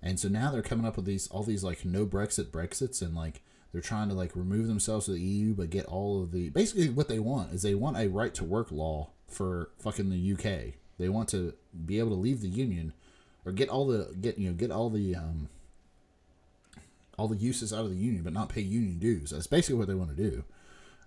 And so now they're coming up with all these like no Brexits, and like they're trying to like remove themselves from the EU, but get all of the, basically what they want is they want a right to work law for fucking the UK. They want to be able to leave the union, or get all the uses out of the union, but not pay union dues. That's basically what they want to do.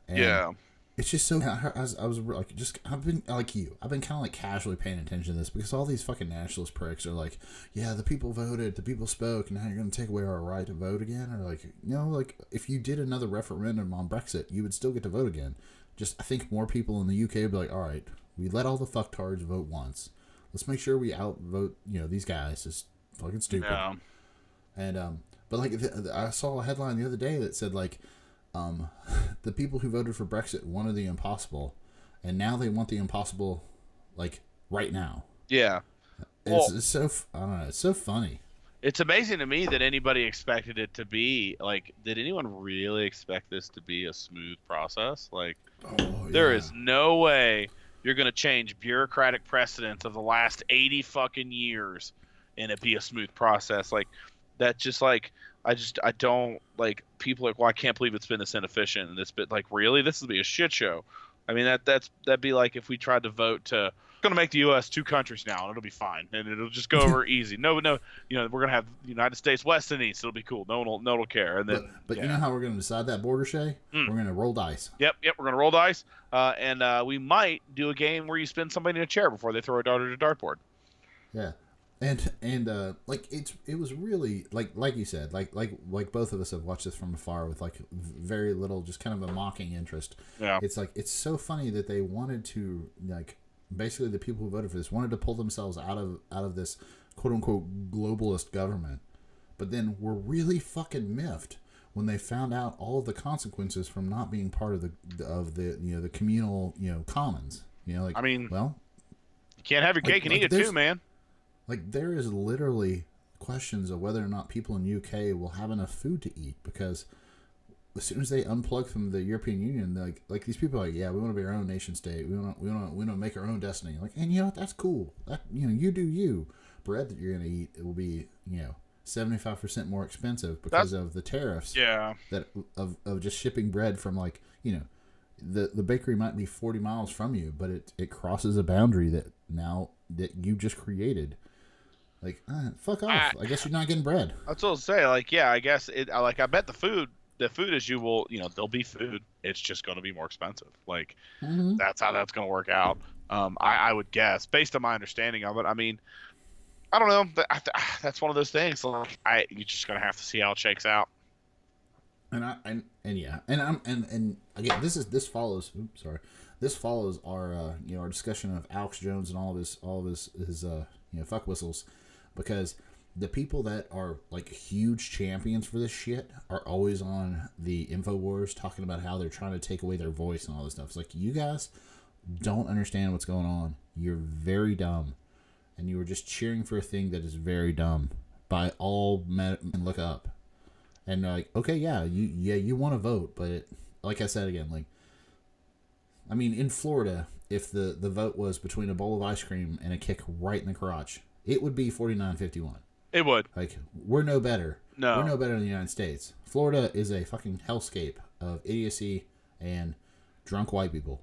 And it's just so. I was like, I've been like you. I've been kind of like casually paying attention to this because all these fucking nationalist pricks are like, yeah, the people voted, the people spoke, and now you're going to take away our right to vote again, or like, like if you did another referendum on Brexit, you would still get to vote again. Just I think more people in the UK would be like, all right, we let all the fucktards vote once. Let's make sure we outvote these guys. It's fucking stupid. Yeah. And but like I saw a headline the other day that said like, the people who voted for Brexit wanted the impossible, and now they want the impossible, like right now. Yeah, it's so I don't know. It's so funny. It's amazing to me that anybody expected it to be like. Did anyone really expect this to be a smooth process? Like, there is no way you're going to change bureaucratic precedents of the last 80 fucking years and it be a smooth process. Like, that just like. I don't like people like, well, I can't believe it's been this inefficient and this bit like really this would be a shit show. I mean that'd be like if we tried to vote to going to make the U.S. two countries now and it'll be fine and it'll just go over easy. No, we're gonna have the United States West and East. It'll be cool. No one will care. And then but you know how we're gonna decide that border, Shay? We're gonna roll dice. Yep. We're gonna roll dice. And we might do a game where you spin somebody in a chair before they throw a dart at a dartboard. Yeah. And like it was really like you said, like both of us have watched this from afar with like very little, just kind of a mocking interest. Yeah. It's like it's so funny that they wanted to, like, basically the people who voted for this wanted to pull themselves out of this quote unquote globalist government, but then were really fucking miffed when they found out all of the consequences from not being part of the the communal commons. Like, I mean, well, you can't have your cake and eat it too, man. Like, there is literally questions of whether or not people in UK will have enough food to eat, because as soon as they unplug from the European Union, like these people are like, yeah, we want to be our own nation state. We want to make our own destiny. Like, and what? That's cool. That you do you. Bread that you're gonna eat, it will be 75% more expensive because of the tariffs. Yeah. That of just shipping bread from like the bakery might be 40 miles from you, but it crosses a boundary that you just created. Like, fuck off. I guess you're not getting bread. That's what I'll say. Like, yeah, I guess I bet the food is there'll be food. It's just going to be more expensive. Like, that's how that's going to work out. I would guess, based on my understanding of it. I mean, I don't know. That's one of those things. Like, you're just going to have to see how it shakes out. And again, this follows. Oops, sorry. This follows our our discussion of Alex Jones and all of his fuck whistles, because the people that are like huge champions for this shit are always on the InfoWars talking about how they're trying to take away their voice and all this stuff. It's like, you guys don't understand what's going on. You're very dumb, and you are just cheering for a thing that is very dumb. By all men, look up. And they're like, okay, you want to vote, but like I said again, like, I mean, in Florida, if the vote was between a bowl of ice cream and a kick right in the crotch, it would be 49-51. It would. Like, we're no better. No. We're no better than the United States. Florida is a fucking hellscape of idiocy and drunk white people.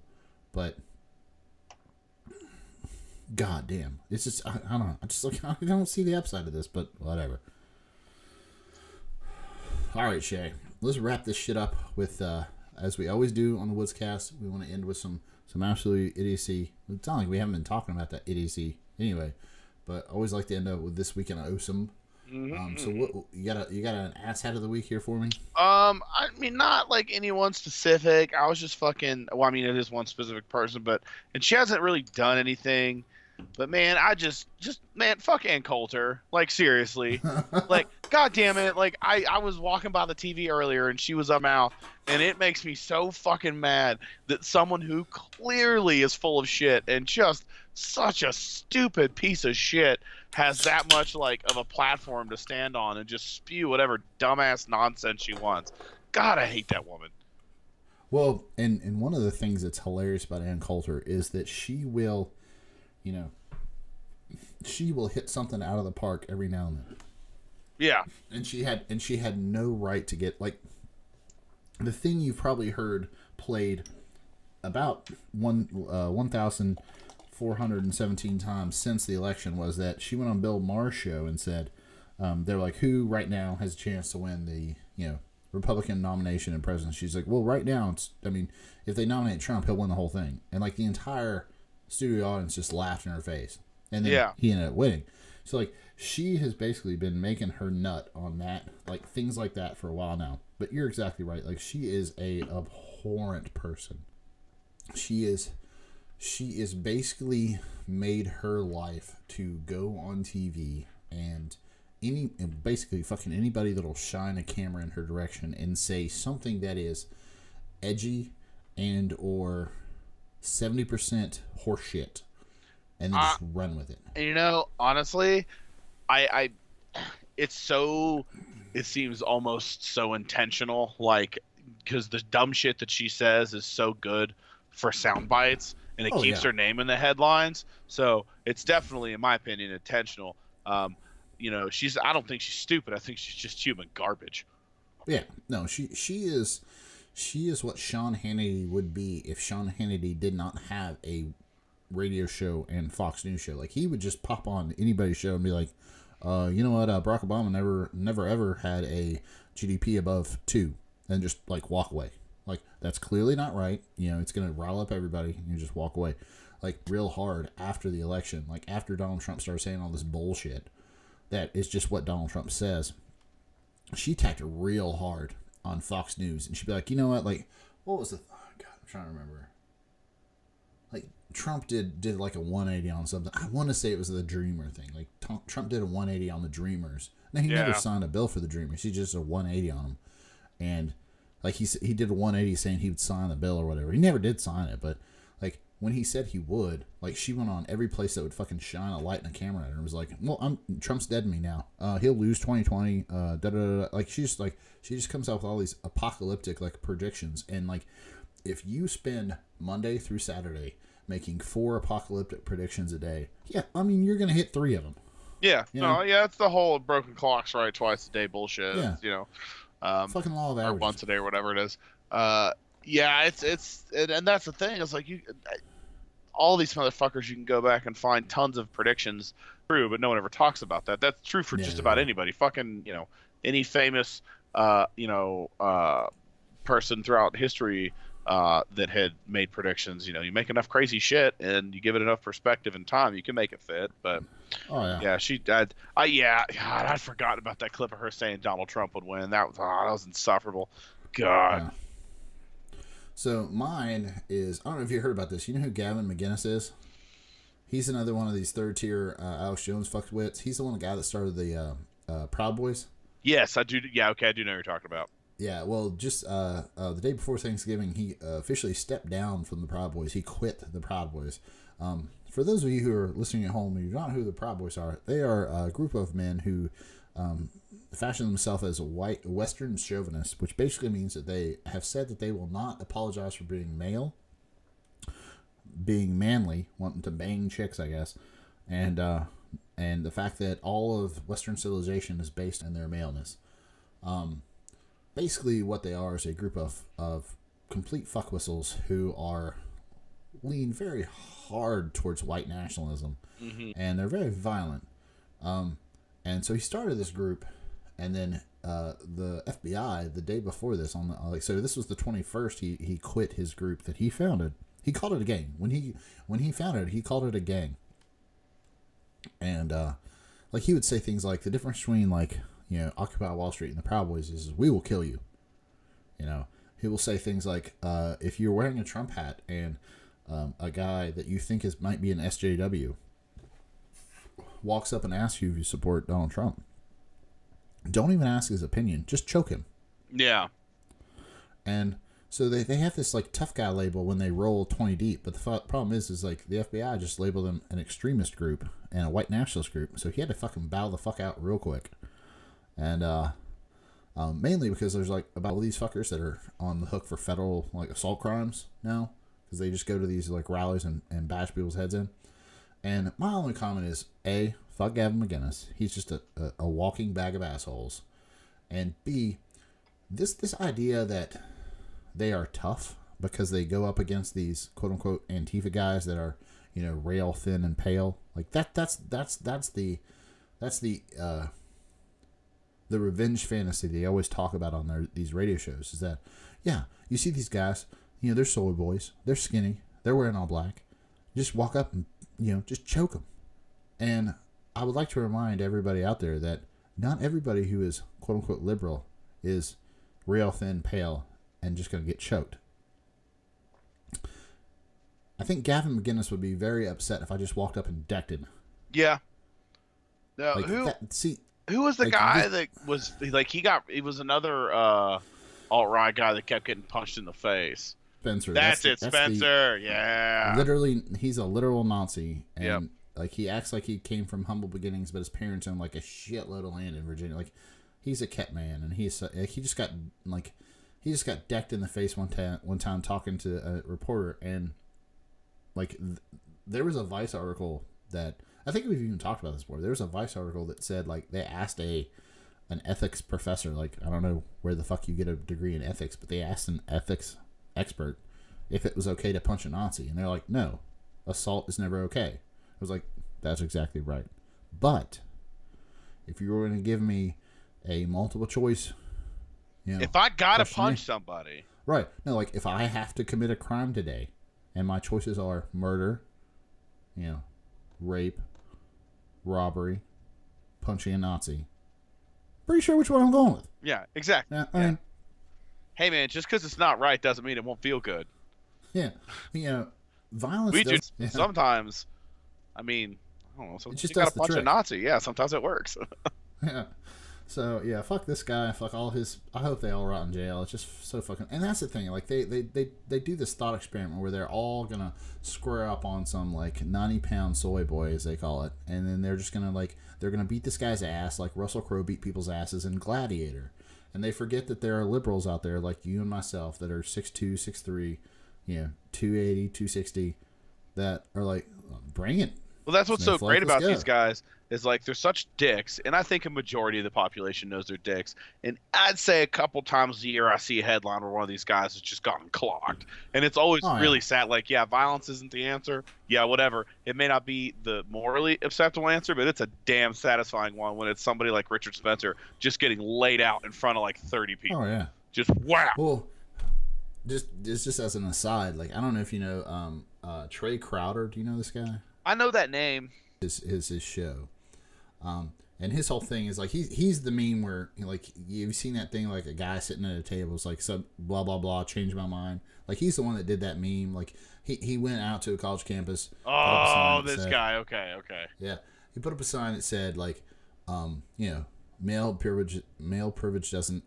But, god damn. It's just, I don't know. I don't see the upside of this, but whatever. All right, Shay. Let's wrap this shit up with, as we always do on the Woodscast, we want to end with some absolute idiocy. It's not like we haven't been talking about that idiocy anyway, but I always like to end up with this week in awesome. So what you got an asshat of the week here for me? I mean, not like anyone specific. I was just fucking. Well, I mean, it is one specific person, and she hasn't really done anything. But man, I just man, fuck Ann Coulter. Like, seriously. Like, god damn it. Like, I was walking by the TV earlier and she was up mouth, and it makes me so fucking mad that someone who clearly is full of shit and just such a stupid piece of shit has that much like of a platform to stand on and just spew whatever dumbass nonsense she wants. God, I hate that woman. Well, and one of the things that's hilarious about Ann Coulter is that she will, she will hit something out of the park every now and then. Yeah. And she had no right to get, like, the thing you've probably heard played about 1,417 times since the election was that she went on Bill Maher's show and said, they're like, who right now has a chance to win the, Republican nomination and presidency? She's like, well, right now, if they nominate Trump, he'll win the whole thing. And, like, the entire studio audience just laughed in her face. And then he ended up winning. So, like, she has basically been making her nut on that, like, things like that for a while now. But you're exactly right. Like, she is a abhorrent person. She is basically made her life to go on TV and basically fucking anybody that'll shine a camera in her direction and say something that is edgy and or 70% horseshit, and then just run with it. And honestly, it seems almost so intentional, like, because the dumb shit that she says is so good for sound bites, and it keeps her name in the headlines. So it's definitely, in my opinion, intentional. I don't think she's stupid. I think she's just human garbage. Yeah, no, she is what Sean Hannity would be if Sean Hannity did not have a radio show and Fox News show. Like, he would just pop on anybody's show and be like, you know what, Barack Obama never ever had a GDP above 2, and just like walk away. Like, that's clearly not right. It's gonna rile up everybody, and you just walk away. Like, real hard after the election, like after Donald Trump started saying all this bullshit that is just what Donald Trump says, she attacked real hard on Fox News, and she'd be like, you know what, like, what was the God, I'm trying to remember. Like, Trump did like a 180 on something. I want to say it was the Dreamer thing. Like, Trump did a 180 on the Dreamers. Now, he never signed a bill for the Dreamers. He just did a 180 on them. And, like, he did a 180 saying he would sign the bill or whatever. He never did sign it, but, like, when he said he would, like, she went on every place that would fucking shine a light and a camera at her and was like, well, Trump's dead to me now. He'll lose 2020. Like, she just comes out with all these apocalyptic, like, predictions. And, like, if you spend Monday through Saturday making 4 apocalyptic predictions a day, you're going to hit 3 of them. Yeah. It's the whole broken clocks right twice a day bullshit. Yeah. Fucking law of averages. Or once a day or whatever it is. And that's the thing. It's like, all these motherfuckers, you can go back and find tons of predictions true, but no one ever talks about that. That's true for just about anybody. Fucking, any famous, person throughout history that had made predictions. You make enough crazy shit and you give it enough perspective and time, you can make it fit. But God, I'd forgotten about that clip of her saying Donald Trump would win. That was insufferable. God. Yeah. So mine is, I don't know if you heard about this. You know who Gavin McInnes is? He's another one of these third tier Alex Jones fuckwits. He's the guy that started the Proud Boys. Yes, I do. Yeah, okay, I do know what you're talking about. Yeah, well, just the day before Thanksgiving, he officially stepped down from the Proud Boys. He quit the Proud Boys. For those of you who are listening at home and you don't know who the Proud Boys are, they are a group of men who fashion themselves as white Western chauvinists, which basically means that they have said that they will not apologize for being male, being manly, wanting to bang chicks, I guess, and the fact that all of Western civilization is based on their maleness. Basically, what they are is a group of complete fuckwhistles who lean very hard towards white nationalism, and they're very violent. And so he started this group, and then the FBI the day before this so this was the 21st. He quit his group that he founded. He called it a gang. When he founded it, he called it a gang. And he would say things like the difference between Occupy Wall Street and the Proud Boys is we will kill you. He will say things like if you're wearing a Trump hat and a guy that you think might be an SJW walks up and asks you if you support Donald Trump, don't even ask his opinion, just choke him. Yeah. And so they have this tough guy label when they roll 20 deep, but the problem is the FBI just labeled them an extremist group and a white nationalist group, so he had to fucking bow the fuck out real quick. And mainly because there's about all these fuckers that are on the hook for federal assault crimes now, because they just go to these rallies and bash people's heads in. And my only comment is A, fuck Gavin McInnes. He's just a walking bag of assholes. And B, this idea that they are tough because they go up against these quote unquote Antifa guys that are rail thin and pale, that's the revenge fantasy they always talk about on these radio shows. Is that you see these guys, they're soy boys, they're skinny, they're wearing all black, just walk up and just choke them. And I would like to remind everybody out there that not everybody who is quote unquote liberal is rail thin, pale, and just going to get choked. I think Gavin McInnes would be very upset if I just walked up and decked him. Yeah. No, who was the guy that was he was another alt-right guy that kept getting punched in the face? Spencer. That's Spencer. Yeah. Literally, he's a literal Nazi, and he acts like he came from humble beginnings, but his parents owned a shitload of land in Virginia. He's a kept man, and he just got decked in the face one time talking to a reporter, and there was a Vice article that I think we've even talked about this before. There was a Vice article that said they asked an ethics professor, I don't know where the fuck you get a degree in ethics, but they asked an ethics expert if it was okay to punch a Nazi, and they're like, no, assault is never okay. I was like, that's exactly right. But if you were going to give me a multiple choice, if I gotta punch somebody, right? No, if I have to commit a crime today, and my choices are murder, rape, robbery, punching a Nazi, pretty sure which one I'm going with. Yeah, exactly. Yeah. Hey man, just because it's not right doesn't mean it won't feel good. Yeah, violence. Sometimes. I mean, I don't know. Sometimes you gotta punch a Nazi. Yeah, sometimes it works. Yeah. So yeah, fuck this guy. Fuck all his. I hope they all rot in jail. It's just so fucking. And that's the thing. They do this thought experiment where they're all gonna square up on some 90-pound soy boy, as they call it, and then they're just gonna they're gonna beat this guy's ass like Russell Crowe beat people's asses in Gladiator. And they forget that there are liberals out there like you and myself that are 6'2", 6'3", 280, 260, that are bring it. Well, that's what's so Snowflake, great let's about go. these guys is like they're such dicks, and I think a majority of the population knows they're dicks. And I'd say a couple times a year I see a headline where one of these guys has just gotten clocked, and it's always Oh yeah. really sad. Like, yeah, violence isn't the answer. Yeah, whatever. It may not be the morally acceptable answer, but it's a damn satisfying one when it's somebody like Richard Spencer just getting laid out in front of like 30 people. Oh yeah. Just wow. Well, just as an aside, like I don't know if you know Trey Crowder. Do you know this guy? I know that name. His show. And his whole thing is like he's the meme where like you've seen that thing like a guy sitting at a table is like some blah blah blah changed my mind. Like he's the one that did that meme. Like he went out to a college campus. Oh, this guy. Okay. Yeah, he put up a sign that said like, you know, male privilege doesn't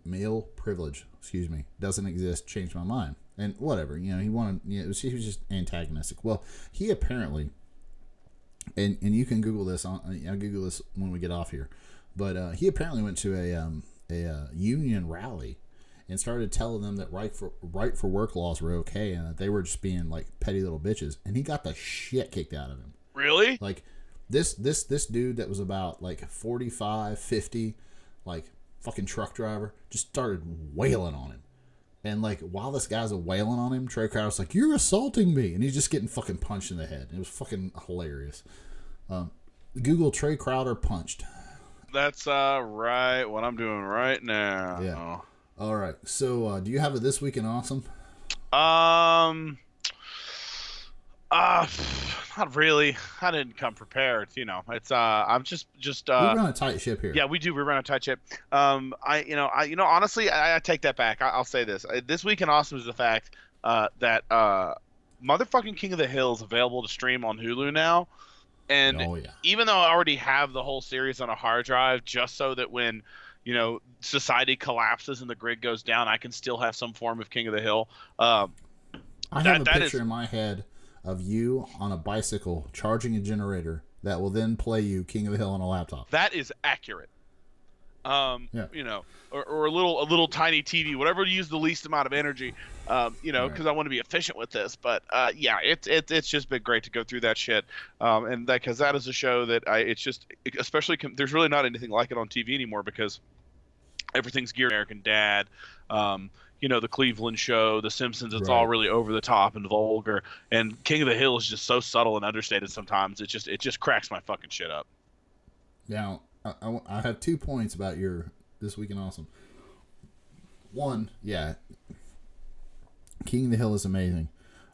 exist. Changed my mind and whatever. You know, he wanted. You know, he was just antagonistic. Well, he apparently. And you can Google this. I'll Google this when we get off here. But he apparently went to a union rally and started telling them that right for work laws were okay and that they were just being like petty little bitches. And he got the shit kicked out of him. Really? Like this dude that was about like 45, 50, like fucking truck driver, just started wailing on him. And like while this guy's wailing on him, Trey Crowder's like, "You're assaulting me," and he's just getting fucking punched in the head. It was fucking hilarious. Google Trey Crowder punched. That's right. What I'm doing right now. Yeah. All right. So, do you have it this week in awesome? Not really. I didn't come prepared. You know, it's I'm just. We run a tight ship here. Yeah, we do. We run a tight ship. Honestly, I take that back. I'll say this. This week in awesome is the fact that motherfucking King of the Hill is available to stream on Hulu now. And even though I already have the whole series on a hard drive, just so that when, you know, society collapses and the grid goes down, I can still have some form of King of the Hill. I have a picture in my head of you on a bicycle charging a generator that will then play you King of the Hill on a laptop. That is accurate. You know, or a little tiny TV, whatever to use the least amount of energy, you know, because I want to be efficient with this. But yeah, it's just been great to go through that shit, and that because that is a show that especially there's really not anything like it on TV anymore because everything's geared American Dad. You know, the Cleveland Show, The Simpsons, it's all really over the top and vulgar. And King of the Hill is just so subtle and understated sometimes. It just cracks my fucking shit up. Now, I have 2 points about your This Week in Awesome. One, yeah, King of the Hill is amazing.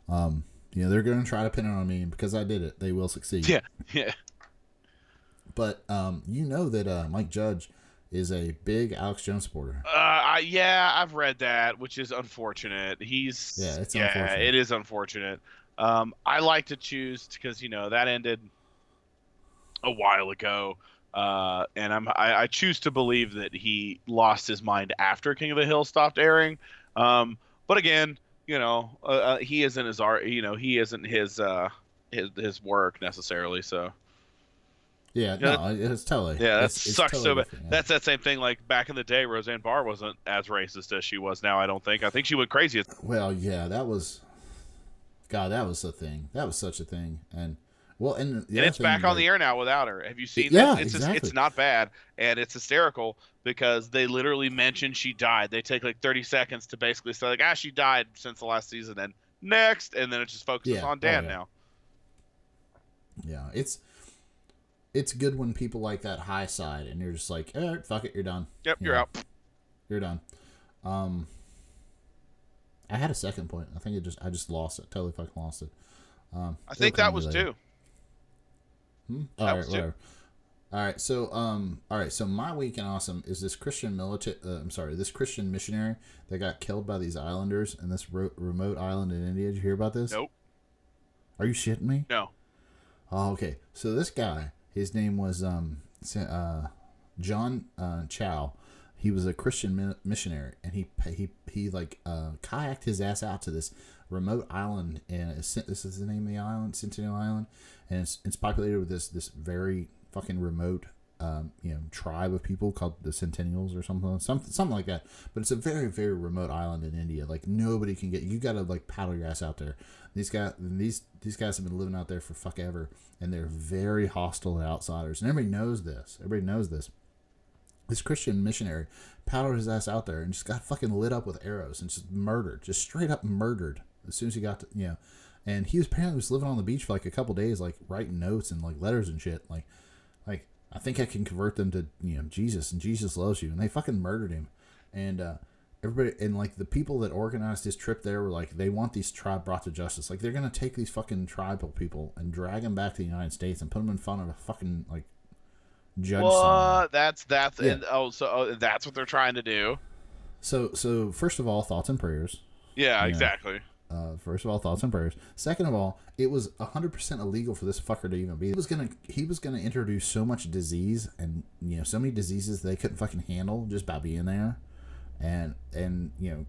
You know, they're going to try to pin it on me, and because I did it, they will succeed. Yeah. But you know that Mike Judge is a big Alex Jone supporter. Yeah, I've read that, which is unfortunate. Unfortunate. It is unfortunate. I like to choose because, you know, that ended a while ago. And I choose to believe that he lost his mind after King of the Hill stopped airing. But again, you know, he isn't his art. You know, he isn't his work necessarily. So yeah, no, it's totally. Yeah, that it's sucks totally so bad. different, yeah. That's that same thing. Like back in the day, Roseanne Barr wasn't as racist as she was now. I don't think. I think she went crazy. Well, yeah, that was a thing. That was such a thing, and. Well, and it's back on the air now without her. Have you seen that? It's exactly. It's not bad, and it's hysterical because they literally mention she died. They take like 30 seconds to basically say like, she died since the last season, and next, and then it just focuses on Dan now. Yeah, it's good when people like that high side, and you're just like, all right, fuck it, you're done. Yep, you're out. You're done. I had a second point. I think I just lost it. Totally fucking lost it. I think that was two. All right, whatever. All right, so my week in awesome is this Christian this Christian missionary that got killed by these islanders in this remote island in India. Did you hear about this? Nope. Are you shitting me? No. Oh, okay. So this guy, his name was John Chow. He was a Christian missionary, and he like kayaked his ass out to this remote island, and this is the name of the island, Centennial Island, and it's populated with this very fucking remote tribe of people called the Centennials or something like that. But it's a very, very remote island in India. Like nobody can get. You got to like paddle your ass out there. These guys have been living out there for fuck ever, and they're very hostile to outsiders. And everybody knows this. This Christian missionary paddled his ass out there and just got fucking lit up with arrows and just straight up murdered as soon as he got to. And he was apparently living on the beach for like a couple days, like writing notes and like letters and shit. Like I think I can convert them to Jesus, and Jesus loves you. And they fucking murdered him. And everybody, and like the people that organized his trip there were like, they want these tribe brought to justice. Like they're gonna take these fucking tribal people and drag them back to the United States and put them in front of a fucking like judge. What? That's Yeah. and that's what they're trying to do. So first of all, thoughts and prayers. Yeah, exactly. First of all, thoughts and prayers. Second of all, it was 100% illegal for this fucker to even be. He was gonna introduce so much disease and so many diseases they couldn't fucking handle just by being there, and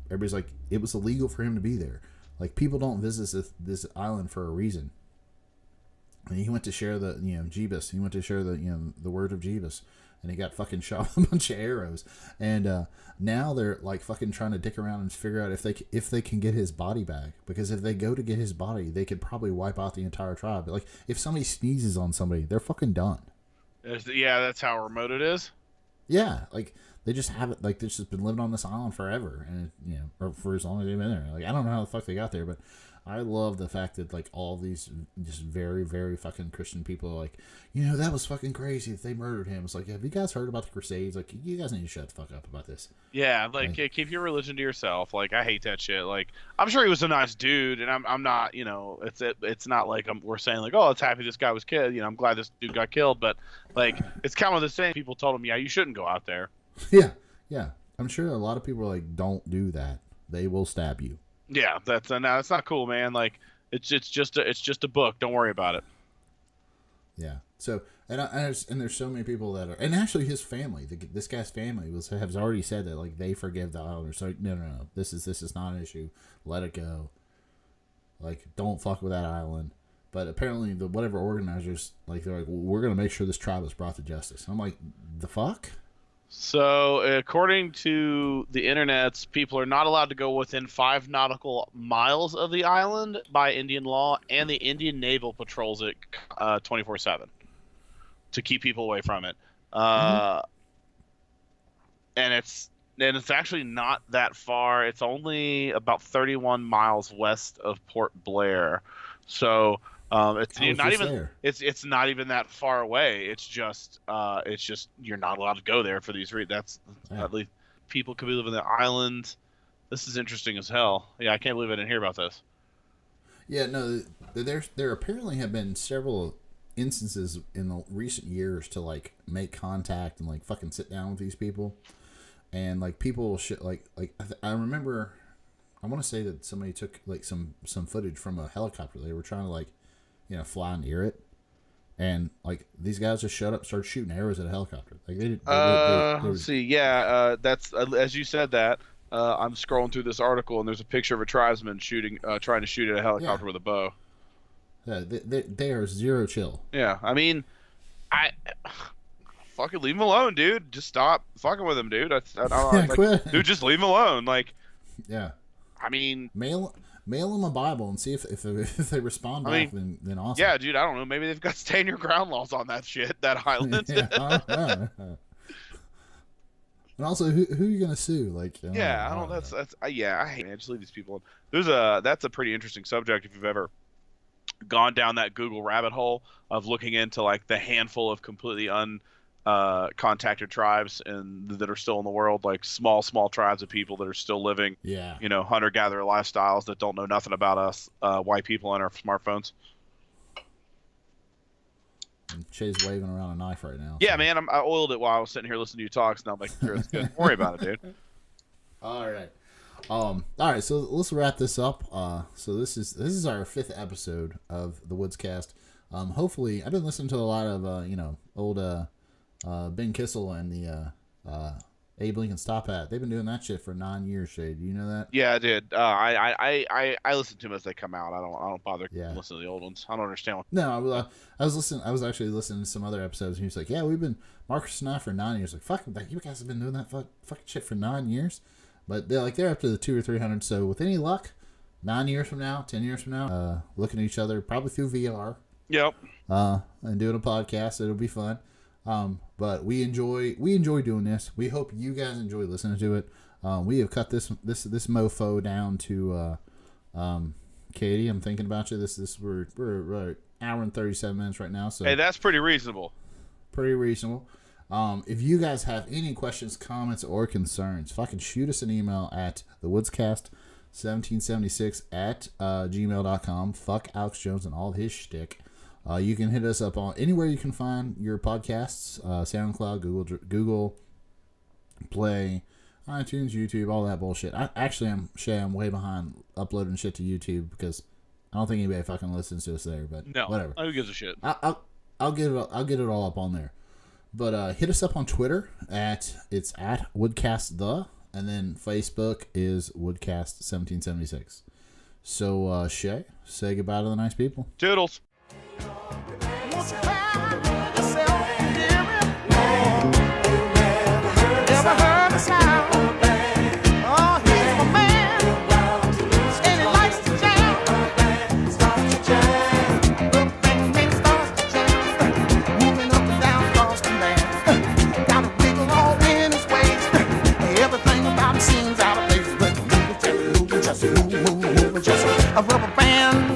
everybody's like, it was illegal for him to be there. Like people don't visit this island for a reason. And he went to share the Jeebus. He went to share the the word of Jeebus, and he got fucking shot with a bunch of arrows. And now they're like fucking trying to dick around and figure out if they can get his body back. Because if they go to get his body, they could probably wipe out the entire tribe. Like if somebody sneezes on somebody, they're fucking done. Yeah, that's how remote it is. Yeah, like they just have it. Like they've just been living on this island forever, and or for as long as they've been there. Like I don't know how the fuck they got there, but I love the fact that like all these just very, very fucking Christian people are like, that was fucking crazy that they murdered him. It's like, have you guys heard about the Crusades? Like, you guys need to shut the fuck up about this. Yeah, like keep your religion to yourself. Like I hate that shit. Like I'm sure he was a nice dude, and I'm not. It's not like we're saying like, oh, it's happy this guy was killed. I'm glad this dude got killed, but like it's kind of the same. People told him, yeah, you shouldn't go out there. Yeah. I'm sure a lot of people are like, don't do that. They will stab you. Yeah, that's not cool, man. Like it's just a book. Don't worry about it. Yeah. So and there's so many people that are, and actually his family, this guy's family has already said that like they forgive the islanders. So no, this is not an issue. Let it go. Like don't fuck with that island. But apparently the whatever organizers like they're like, well, we're gonna make sure this tribe is brought to justice. I'm like, the fuck. So, according to the internets, people are not allowed to go within 5 nautical miles of the island by Indian law, and the Indian Naval patrols it 24/7 to keep people away from it. And it's actually not that far. It's only about 31 miles west of Port Blair. So. It's not even there. It's not even that far away. It's just you're not allowed to go there for these reasons. At least people could be living on the island. This is interesting as hell. Yeah, I can't believe I didn't hear about this. Yeah, no, there apparently have been several instances in the recent years to like make contact and like fucking sit down with these people, and like people I remember, I want to say that somebody took like some footage from a helicopter. They were trying to like fly near it, and like these guys just showed up, started shooting arrows at a helicopter. Like they let's see. Yeah, that's as you said that. I'm scrolling through this article, and there's a picture of a tribesman trying to shoot at a helicopter with a bow. Yeah, they are zero chill. Yeah, I mean, I fucking leave him alone, dude. Just stop fucking with him, dude. Dude, just leave him alone. Like, yeah. I mean, mail them a Bible and see if they respond back. Then awesome. Yeah, dude. I don't know. Maybe they've got stand your ground laws on that shit. That island. Yeah, and also, who are you gonna sue? Like, yeah, I don't. That's yeah. I hate. Man, just leave these people. That's a pretty interesting subject if you've ever gone down that Google rabbit hole of looking into like the handful of completely contacted tribes and that are still in the world, like small tribes of people that are still living, hunter-gatherer lifestyles that don't know nothing about us white people on our smartphones. And Shay's waving around a knife right now. Yeah, man, I oiled it while I was sitting here listening to you talk, so now I'm like, sure, it's good. Don't worry about it, dude. All right, so let's wrap this up. So this is our 5th episode of the Woodscast. Hopefully, I've been listening to a lot of old Ben Kissel and the Hey, Blink and Stop At. They've been doing that shit for 9 years, Shay. Do you know that? Yeah, I did. I listen to them as they come out. I don't bother listening to the old ones. I don't understand. No, I was listening. I was actually listening to some other episodes, and he was like, "Yeah, we've been Marcus and I for 9 years." Like, fuck, you guys have been doing that fucking shit for 9 years. But they're up to the 200 or 300. So with any luck, 9 years from now, 10 years from now, looking at each other probably through VR. Yep. And doing a podcast, it'll be fun. But we enjoy doing this. We hope you guys enjoy listening to it. We have cut this mofo down to Katie. I'm thinking about you. We're an hour and 37 minutes right now. So hey, that's pretty reasonable. Pretty reasonable. If you guys have any questions, comments, or concerns, fucking shoot us an email at thewoodscast1776 at gmail.com. Fuck Alex Jones and all his shtick. You can hit us up on anywhere you can find your podcasts, SoundCloud, Google Play, iTunes, YouTube, all that bullshit. I'm way behind uploading shit to YouTube because I don't think anybody fucking listens to us there. But no, whatever. Who gives a shit? I'll get it all up on there. But hit us up on Twitter it's at Woodcast and then Facebook is Woodcast1776. So Shay, say goodbye to the nice people. Toodles. Never heard a sound. Oh, he's my man, and he likes to jam. Starts to jam. The man starts to jam. Moving up and down across the land. Got a wiggle all in his waist. Everything about him seems out of place, but move, just move, just a rubber band.